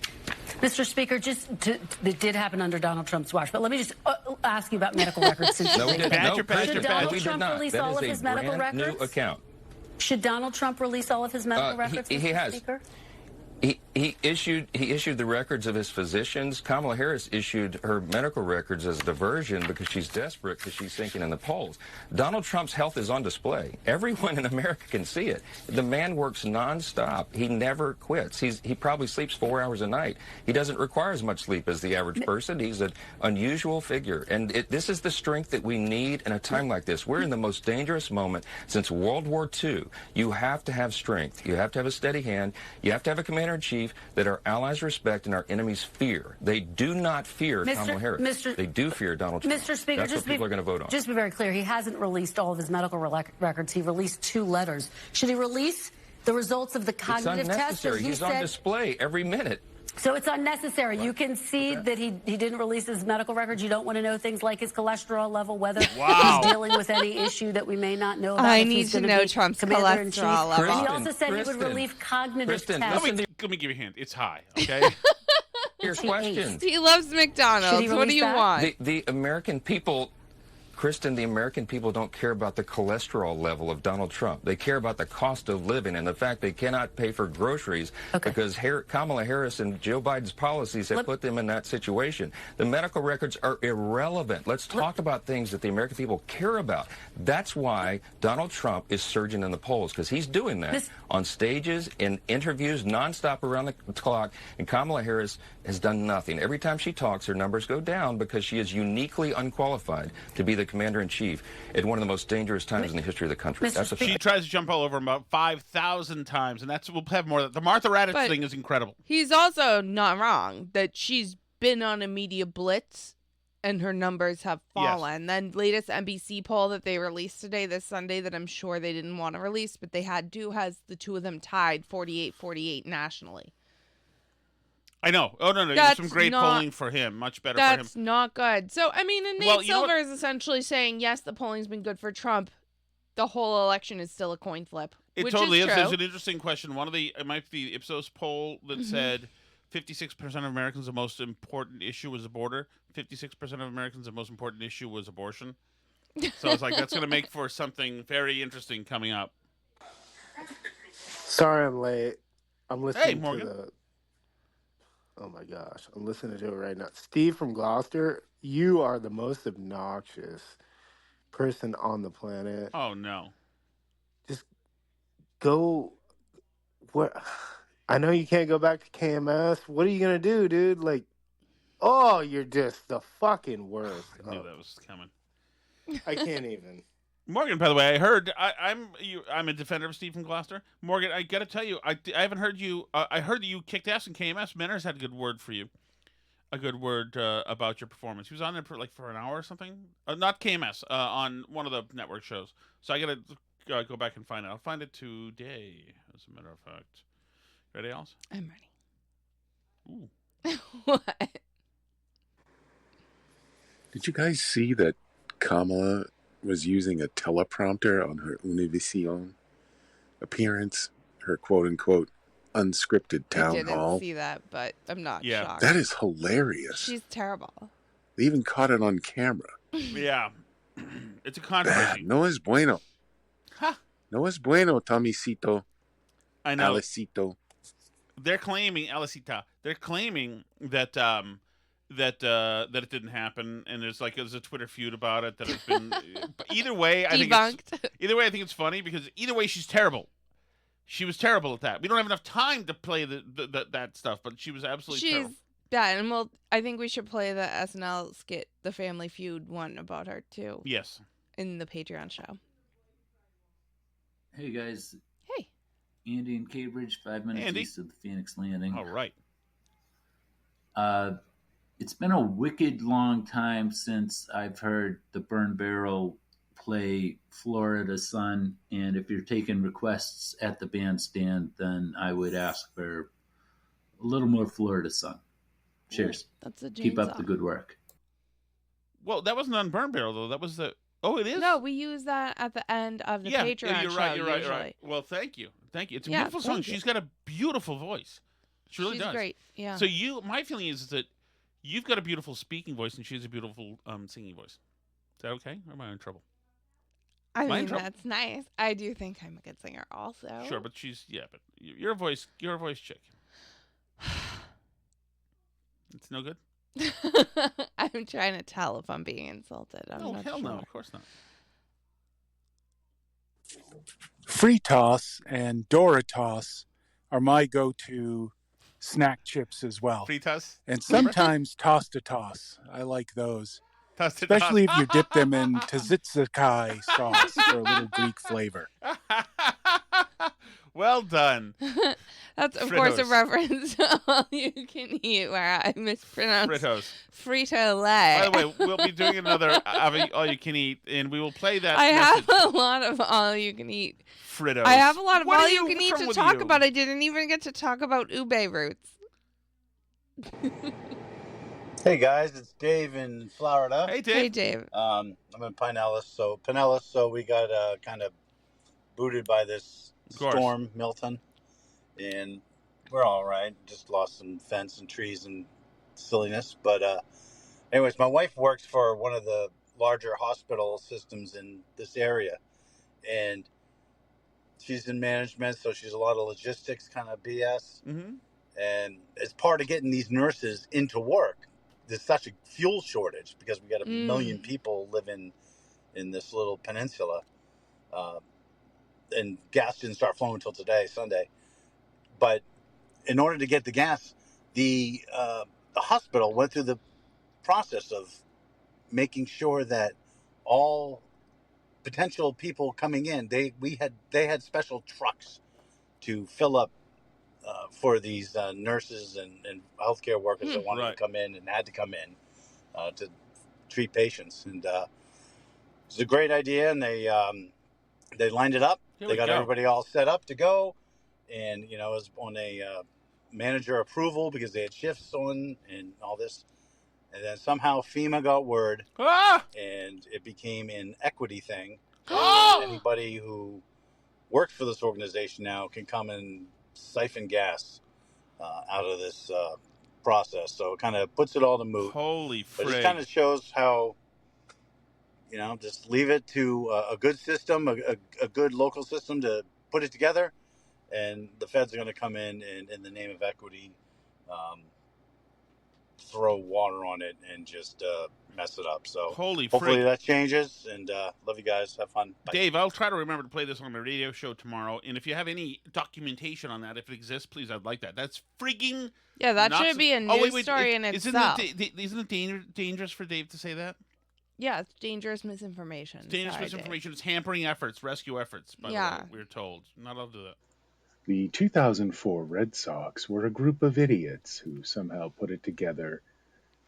Mr. Speaker, it did happen under Donald Trump's watch, but let me just ask you about medical records. No, we didn't. Badger, No, badger, Should badger. Donald we did Trump not. release That all of is his a medical brand new records? account. Should Donald Trump release all of his medical records, He Mr. has. Speaker? He issued the records of his physicians. Kamala Harris issued her medical records as a diversion because she's desperate because she's sinking in the polls. Donald Trump's health is on display. Everyone in America can see it. The man works nonstop. He never quits. He probably sleeps 4 hours a night. He doesn't require as much sleep as the average person. He's an unusual figure. And this is the strength that we need in a time like this. We're in the most dangerous moment since World War II. You have to have strength. You have to have a steady hand. You have to have a commander-in-chief that our allies respect and our enemies fear. They do not fear Kamala Harris. They do fear Donald Trump. Mr. Speaker, that's what people are going to vote on. Just to be very clear, he hasn't released all of his medical records. He released 2 letters. Should he release the results of the cognitive it's test? unnecessary. He's on display every minute. So it's unnecessary. You concede that he didn't release his medical records. You don't want to know things like his cholesterol level, whether he's dealing with any issue that we may not know about. I need to know Trump's cholesterol level. And he also said he would relieve cognitive tests. Let me give you a hint. It's high, okay? Here's questions. He loves McDonald's. What do you want? The American people... Kristen, the American people don't care about the cholesterol level of Donald Trump. They care about the cost of living and the fact they cannot pay for groceries because Kamala Harris and Joe Biden's policies have put them in that situation. The medical records are irrelevant. Let's talk about things that the American people care about. That's why Donald Trump is surging in the polls, because he's doing that on stages, in interviews, nonstop around the clock, and Kamala Harris has done nothing. Every time she talks, her numbers go down because she is uniquely unqualified to be the commander-in-chief at one of the most dangerous times in the history of the country. She tries to jump all over him about 5,000 times, and we'll have more. The Martha Raddatz thing is incredible. He's also not wrong that she's been on a media blitz and her numbers have fallen. Then latest NBC poll that they released today, this Sunday, that I'm sure they didn't want to release, but they had to, has the two of them tied 48-48 nationally. I know. Oh, no. There's some great polling for him. Much better for him. That's not good. So, I mean, and Nate Silver is essentially saying, yes, the polling's been good for Trump. The whole election is still a coin flip. It which totally is. True. There's an interesting question. It might be the Ipsos poll that said 56% of Americans, the most important issue was the border. 56% of Americans, the most important issue was abortion. So it's like, that's going to make for something very interesting coming up. Sorry I'm late. I'm listening Morgan. to the... Oh my gosh, I'm listening to it right now. Steve from Gloucester, you are the most obnoxious person on the planet. Oh, no. Just go... What? I know you can't go back to KMS. What are you going to do, dude? Like, oh, you're just the fucking worst. I knew that was coming. I can't even. Morgan, by the way, I heard I'm a defender of Steve from Gloucester. Morgan, I got to tell you, I haven't heard you. I heard that you kicked ass in KMS. Manners had a good word for you, a good word about your performance. He was on there for an hour or something. Not KMS, on one of the network shows. So I got to go back and find it. I'll find it today, as a matter of fact. Ready, Alice? I'm ready. Ooh. What? Did you guys see that Kamala was using a teleprompter on her Univision appearance, her quote-unquote unscripted town hall? I didn't see that, but I'm not shocked. That is hilarious. She's terrible. They even caught it on camera. Yeah. It's a controversy. No es bueno. Huh. No es bueno, Tommycito. I know. Alicito. They're claiming, Alicita, they're claiming that that it didn't happen, and there's a Twitter feud about it that has been. Either way, I think it's funny because either way she's terrible. She was terrible at that. We don't have enough time to play that stuff, but she was absolutely terrible. She's bad, and I think we should play the SNL skit, the Family Feud one about her too. Yes. In the Patreon show. Hey guys. Hey. Andy in Cambridge, 5 minutes east of the Phoenix Landing. All right. It's been a wicked long time since I've heard the Burn Barrel play Florida Sun, and if you're taking requests at the bandstand, then I would ask for a little more Florida Sun. Cheers. That's a Jane Keep up song. the good work. Well, that wasn't on Burn Barrel, though. That was the... Oh, it is? No, we use that at the end of the Patreon you're show right, you're right, usually. you're right. Well, thank you. It's a beautiful song. She's got a beautiful voice. She really does. She's great, yeah. So my feeling is that you've got a beautiful speaking voice and she has a beautiful singing voice. Is that okay? Or am I in trouble? I mean, that's nice. I do think I'm a good singer also. Sure, but you're a voice chick. It's no good? I'm trying to tell if I'm being insulted. I'm Oh, not hell sure. no. Of course not. Fritos and Doritos are my go-to snack chips as well. Fritas? And sometimes Toss-to-Toss. I like those. Toss to Especially toss. if you dip them in tzatziki sauce for a little Greek flavor. Well done. That's, of course, a Fritos. reference to All You Can Eat, where I mispronounced Fritos. Frito-Lay. By the way, we'll be doing another All You Can Eat, and we will play that I have message. a lot of All You Can Eat. Fritos. I have a lot of What All are You Can what's Eat wrong to with talk you? about. I didn't even get to talk about ube roots. Hey guys, it's Dave in Florida. Hey, Dave. Hey, Dave. I'm in Pinellas, so we got kind of booted by this Of course. storm, Milton, and we're all right. Just lost some fence and trees and silliness, but anyways, my wife works for one of the larger hospital systems in this area, and she's in management, so she's a lot of logistics kind of BS. Mm-hmm. And as part of getting these nurses into work, there's such a fuel shortage because we got a million people living in this little peninsula, and gas didn't start flowing until today, Sunday. But in order to get the gas, the hospital went through the process of making sure that all potential people coming in, they had special trucks to fill up for these nurses and healthcare workers that wanted to come in and had to come in to treat patients. And it's a great idea, and they lined it up. They got everybody all set up to go, and it was on a manager approval because they had shifts on and all this. And then somehow FEMA got word, and it became an equity thing. Anybody who works for this organization now can come and siphon gas out of this process. So it kind of puts it all to moot. Holy But frig. it kind of shows how, just leave it to a good system, a good local system to put it together. And the feds are going to come in and, in the name of equity, throw water on it and just mess it up. So Holy hopefully frig. that changes. And love you guys. Have fun. Bye. Dave, I'll try to remember to play this on my radio show tomorrow. And if you have any documentation on that, if it exists, please, I'd like that. That's frigging. Yeah, that nuts. should be a news story in itself. Isn't it dangerous for Dave to say that? Yeah, it's dangerous misinformation. It's dangerous Sorry, misinformation. It's hampering efforts, rescue efforts, by the way, we're told. Not allowed to do that. The 2004 Red Sox were a group of idiots who somehow put it together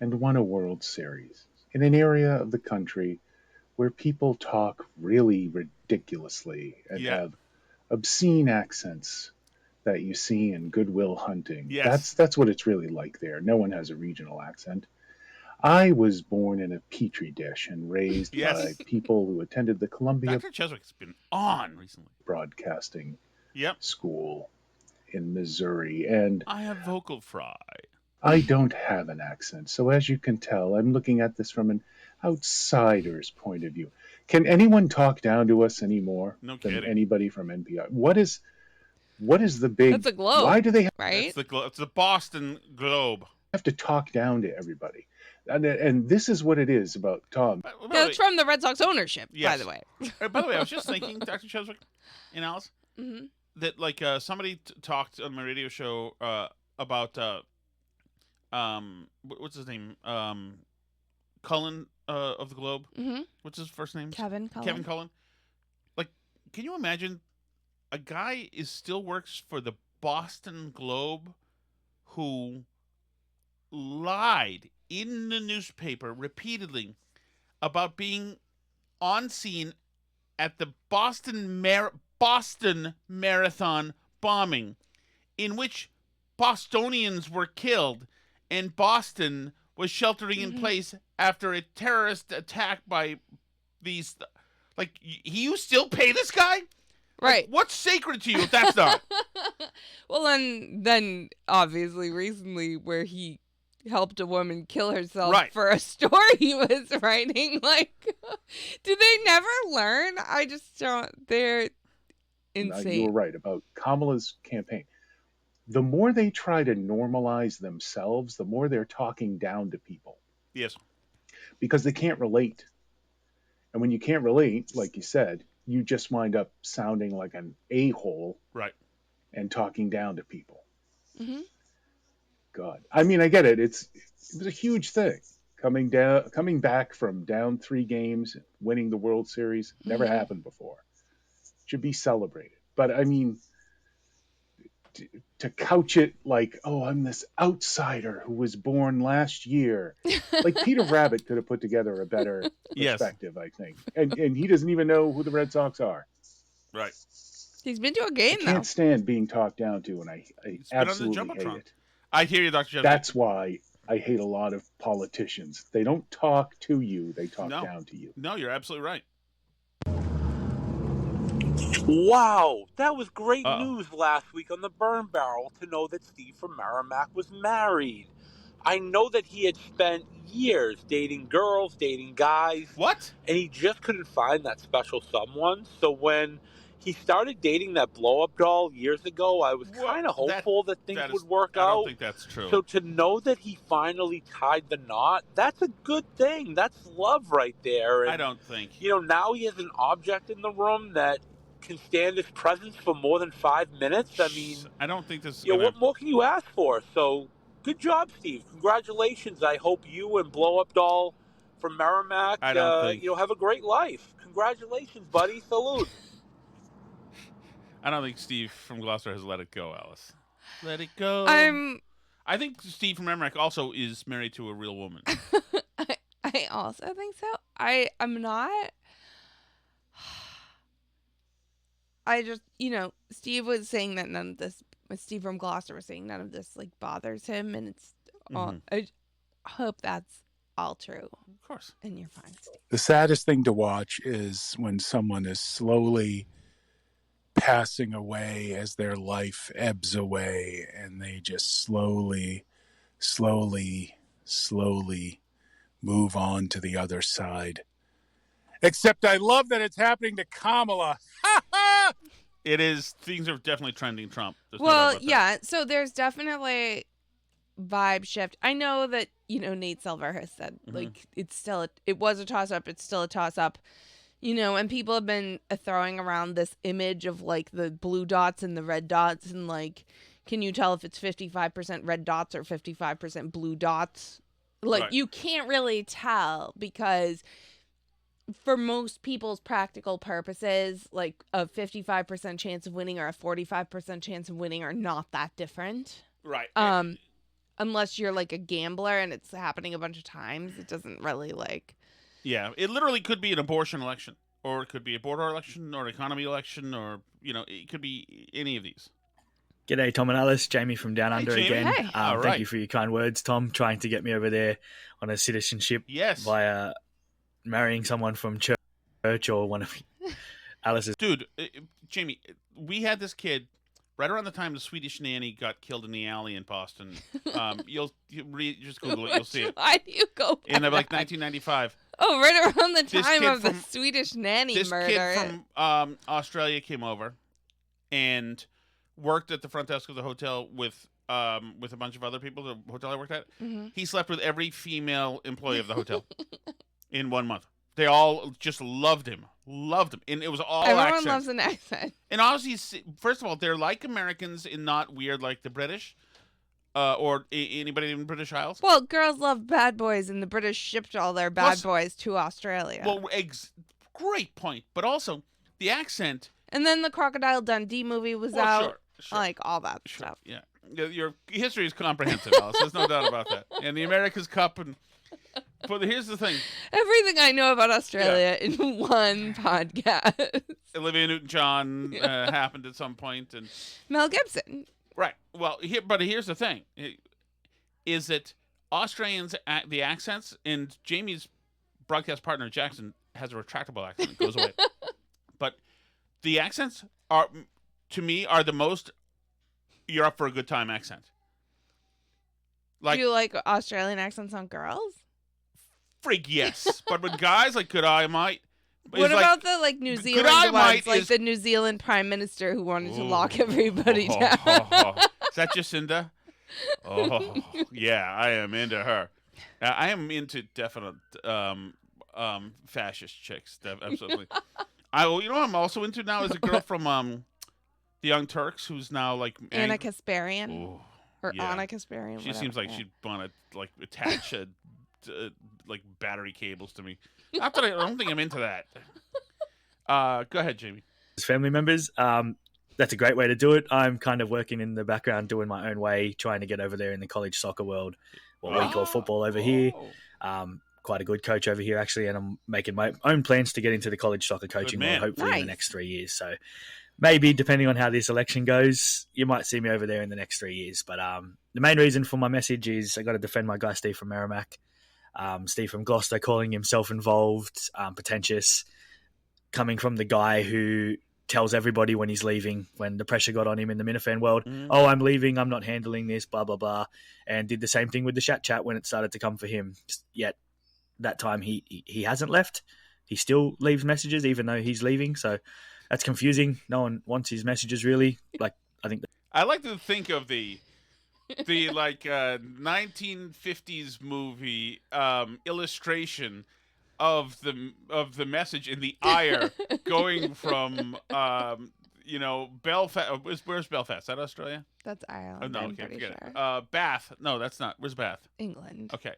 and won a World Series in an area of the country where people talk really ridiculously and have obscene accents that you see in Good Will Hunting. Yes. That's what it's really like there. No one has a regional accent. I was born in a petri dish and raised by people who attended the Columbia Dr. Cheswick's been on recently. Broadcasting Yep. School in Missouri, and I have vocal fry. I don't have an accent, so as you can tell, I'm looking at this from an outsider's point of view. Can anyone talk down to us anymore than anybody from NPR? What is the big? That's a globe. Why do they have, right? It's the Boston Globe. have to talk down to everybody? And this is what it is about Tom. That's from the Red Sox ownership, by the way. By the way, I was just thinking, Dr. Cheswick and Alice, that like somebody talked on my radio show about what's his name? Cullen of the Globe. What's his first name? Kevin Cullen. Kevin Cullen. Like, can you imagine a guy still works for the Boston Globe who lied in the newspaper repeatedly about being on scene at the Boston Marathon bombing, in which Bostonians were killed and Boston was sheltering in place after a terrorist attack by these. Like, you still pay this guy? Right. Like, what's sacred to you if that's not? Well, and then obviously recently where he helped a woman kill herself for a story he was writing. Like, do they never learn? I just don't. They're insane. You were right about Kamala's campaign. the more they try to normalize themselves, the more they're talking down to people. Yes. Because they can't relate. And when you can't relate, like you said, you just wind up sounding like an a-hole. Right. And talking down to people. Mm-hmm. God. I mean, I get it. It was a huge thing. Coming back from down 3 games, winning the World Series, never happened before. Should be celebrated. But I mean, to couch it like, oh, I'm this outsider who was born last year. Like Peter Rabbit could have put together a better perspective, I think. And he doesn't even know who the Red Sox are. Right. He's been to a game, I can't stand being talked down to, and I absolutely hate it. I hear you, Dr. Jeff. That's why I hate a lot of politicians. They don't talk to you, they talk down to you. No, you're absolutely right. Wow, that was great news last week on the Burn Barrel to know that Steve from Merrimack was married. I know that he had spent years dating girls, dating guys. What? And he just couldn't find that special someone. So when he started dating that blow-up doll years ago, I was kind of hopeful that things would work out. I don't think that's true. So to know that he finally tied the knot, that's a good thing. That's love right there. And, I don't think. Now he has an object in the room that can stand his presence for more than 5 minutes. I mean, I don't think this is what more can you ask for? So good job, Steve. Congratulations. I hope you and Blow Up Doll from Merrimack, I don't think... have a great life. Congratulations, buddy. Salute. I don't think Steve from Gloucester has let it go, Alice. Let it go. I think Steve from Merrimack also is married to a real woman. I also think so. I'm not. I just, Steve was saying that none of this, Steve from Gloucester was saying none of this, bothers him, and it's all, I hope that's all true. Of course. And you're fine, Steve. The saddest thing to watch is when someone is slowly passing away as their life ebbs away, and they just slowly move on to the other side. Except I love that it's happening to Kamala. It is. Things are definitely trending Trump. Well, yeah. So there's definitely vibe shift. I know that, Nate Silver has said, it was a toss-up. It's still a toss-up. And people have been throwing around this image of, the blue dots and the red dots. And, can you tell if it's 55% red dots or 55% blue dots? Right. You can't really tell because for most people's practical purposes, a 55% chance of winning or a 45% chance of winning are not that different. Right. Unless you're, a gambler and it's happening a bunch of times. It doesn't really, Yeah, it literally could be an abortion election, or it could be a border election, or an economy election, or, it could be any of these. G'day, Tom and Alice. Jamie from Down Under Jamie. again. Hey. Thank you for your kind words, Tom, trying to get me over there on a citizenship via marrying someone from church or one of Alice's. Dude, Jamie, we had this kid right around the time the Swedish nanny got killed in the alley in Boston. You'll just Google it, you'll see it. Why do you go back? In 1995. Oh, right around the time of the Swedish nanny murder. This kid from Australia came over and worked at the front desk of the hotel with a bunch of other people, the hotel I worked at. Mm-hmm. He slept with every female employee of the hotel in 1 month. They all just loved him. And it was all Everyone accents. loves an accent. And honestly, first of all, they're like Americans and not weird like the British. Or anybody in British Isles. Well, girls love bad boys, and the British shipped all their bad boys to Australia. Well, great point. But also, the accent. And then the Crocodile Dundee movie was out. Sure. All that stuff. Yeah. Your history is comprehensive, Alice. There's no doubt about that. And the America's Cup and... But here's the thing. Everything I know about Australia in one podcast. Olivia Newton-John happened at some point. And Mel Gibson. Right. Well, here's the thing. Is that Australians, the accents, and Jamie's broadcast partner, Jackson, has a retractable accent. It goes away. But the accents are, to me, are the most you're up for a good time accent. Do you like Australian accents on girls? Freak, yes. But with guys, could I might, What about the like New Zealand ones, like the New Zealand Prime Minister who wanted to lock everybody down? Is that Jacinda? Oh, yeah, I am into her. I am into definite fascist chicks. Absolutely. You know what I'm also into now is a girl from the Young Turks who's now like Anna Kasparian. Oh, Anna Kasparian. She seems like she'd want to like attach like battery cables to me. Not that I don't think I'm into that. Go ahead, Jamie. As family members, that's a great way to do it. I'm kind of working in the background, doing my own way, trying to get over there in the college soccer world, what we call football over here. Quite a good coach over here, actually, and I'm making my own plans to get into the college soccer coaching world, hopefully in the next 3 years. So maybe, depending on how this election goes, you might see me over there in the next 3 years. But the main reason for my message is I got to defend my guy, Steve from Merrimack. Steve from Gloucester calling himself involved, pretentious, coming from the guy who tells everybody when he's leaving, when the pressure got on him in the Minifan world, oh, I'm leaving, I'm not handling this, blah, blah, blah, and did the same thing with the chat when it started to come for him. Yet that time he hasn't left. He still leaves messages even though he's leaving, so that's confusing. No one wants his messages, really. I like to think of the like 1950s movie illustration of the message in the ire going from Belfast. Where's Belfast? Is that Australia? That's Ireland. Oh, no, I'm okay, pretty forget sure. it. Bath. No, that's not. Where's Bath? England. Okay.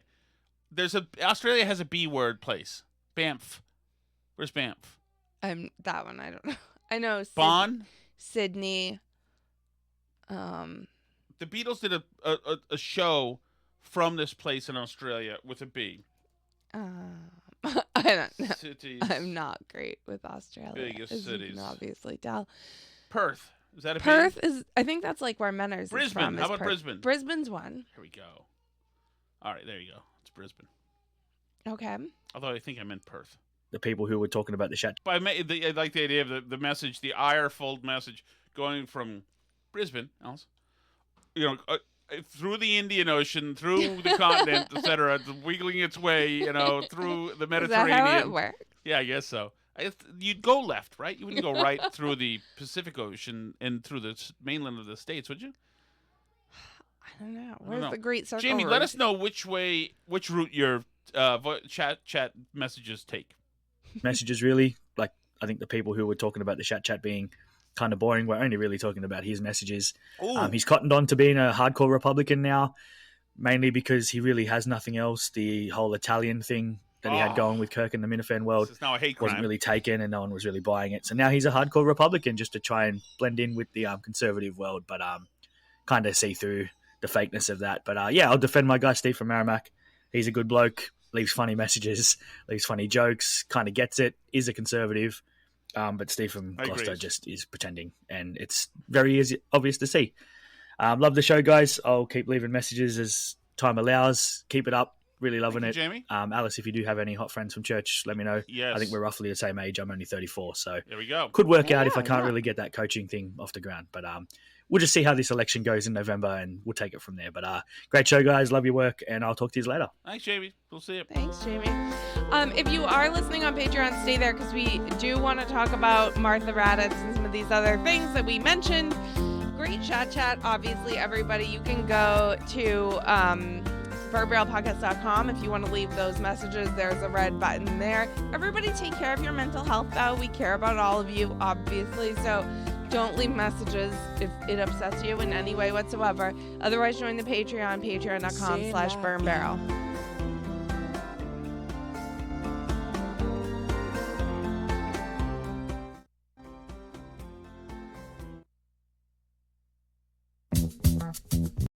Australia has a B word place. Banff. Where's Banff? That one I don't know. I know Bonn? Sydney. The Beatles did a show from this place in Australia with a B. I don't know. Cities. I'm not great with Australia. Biggest as cities. You can obviously tell. Perth. Is that a Perth B? is. I think that's like where Menners is Brisbane. from. How about Perth. Brisbane? Brisbane's one. Here we go. All right, there you go. It's Brisbane. Okay. Although I think I meant Perth. The people who were talking about the chat. But I like the idea of the message, the ire-filled message going from Brisbane, Alice, through the Indian Ocean, through the continent, etc., wiggling its way, through the Mediterranean. Is that how it works? Yeah, I guess so. You'd go left, right? You wouldn't go right through the Pacific Ocean and through the mainland of the States, would you? I don't know. Where's the Great Circle Jamie, route? let us know which route your chat messages take. Messages, really. Like, I think the people who were talking about the chat being kind of boring, we're only really talking about his messages. He's cottoned on to being a hardcore Republican now, mainly because he really has nothing else. The whole Italian thing that he had going with Kirk in the Minifan world now a hate crime. Wasn't really taken, and no one was really buying it. So now he's a hardcore Republican just to try and blend in with the conservative world, but kind of see through the fakeness of that. But I'll defend my guy Steve from Merrimack. He's a good bloke, leaves funny messages, leaves funny jokes, kind of gets it, is a conservative. But Steve from Gloucester just is pretending, and it's very obvious to see. Love the show, guys. I'll keep leaving messages as time allows. Keep it up. Really loving it. Jamie? Alice, if you do have any hot friends from church, let me know. Yes. I think we're roughly the same age. I'm only 34, so there we go. Could work out if I can't really get that coaching thing off the ground. But we'll just see how this election goes in November, and we'll take it from there. But great show, guys. Love your work, and I'll talk to you later. Thanks, Jamie. We'll see you. Thanks, Jamie. If you are listening on Patreon, stay there because we do want to talk about Martha Raddatz and some of these other things that we mentioned. Great chat. Obviously, everybody, you can go to burnbarrelpodcast.com if you want to leave those messages. There's a red button there. Everybody take care of your mental health, though. We care about all of you, obviously, so don't leave messages if it upsets you in any way whatsoever. Otherwise, join the Patreon, patreon.com/burnbarrel.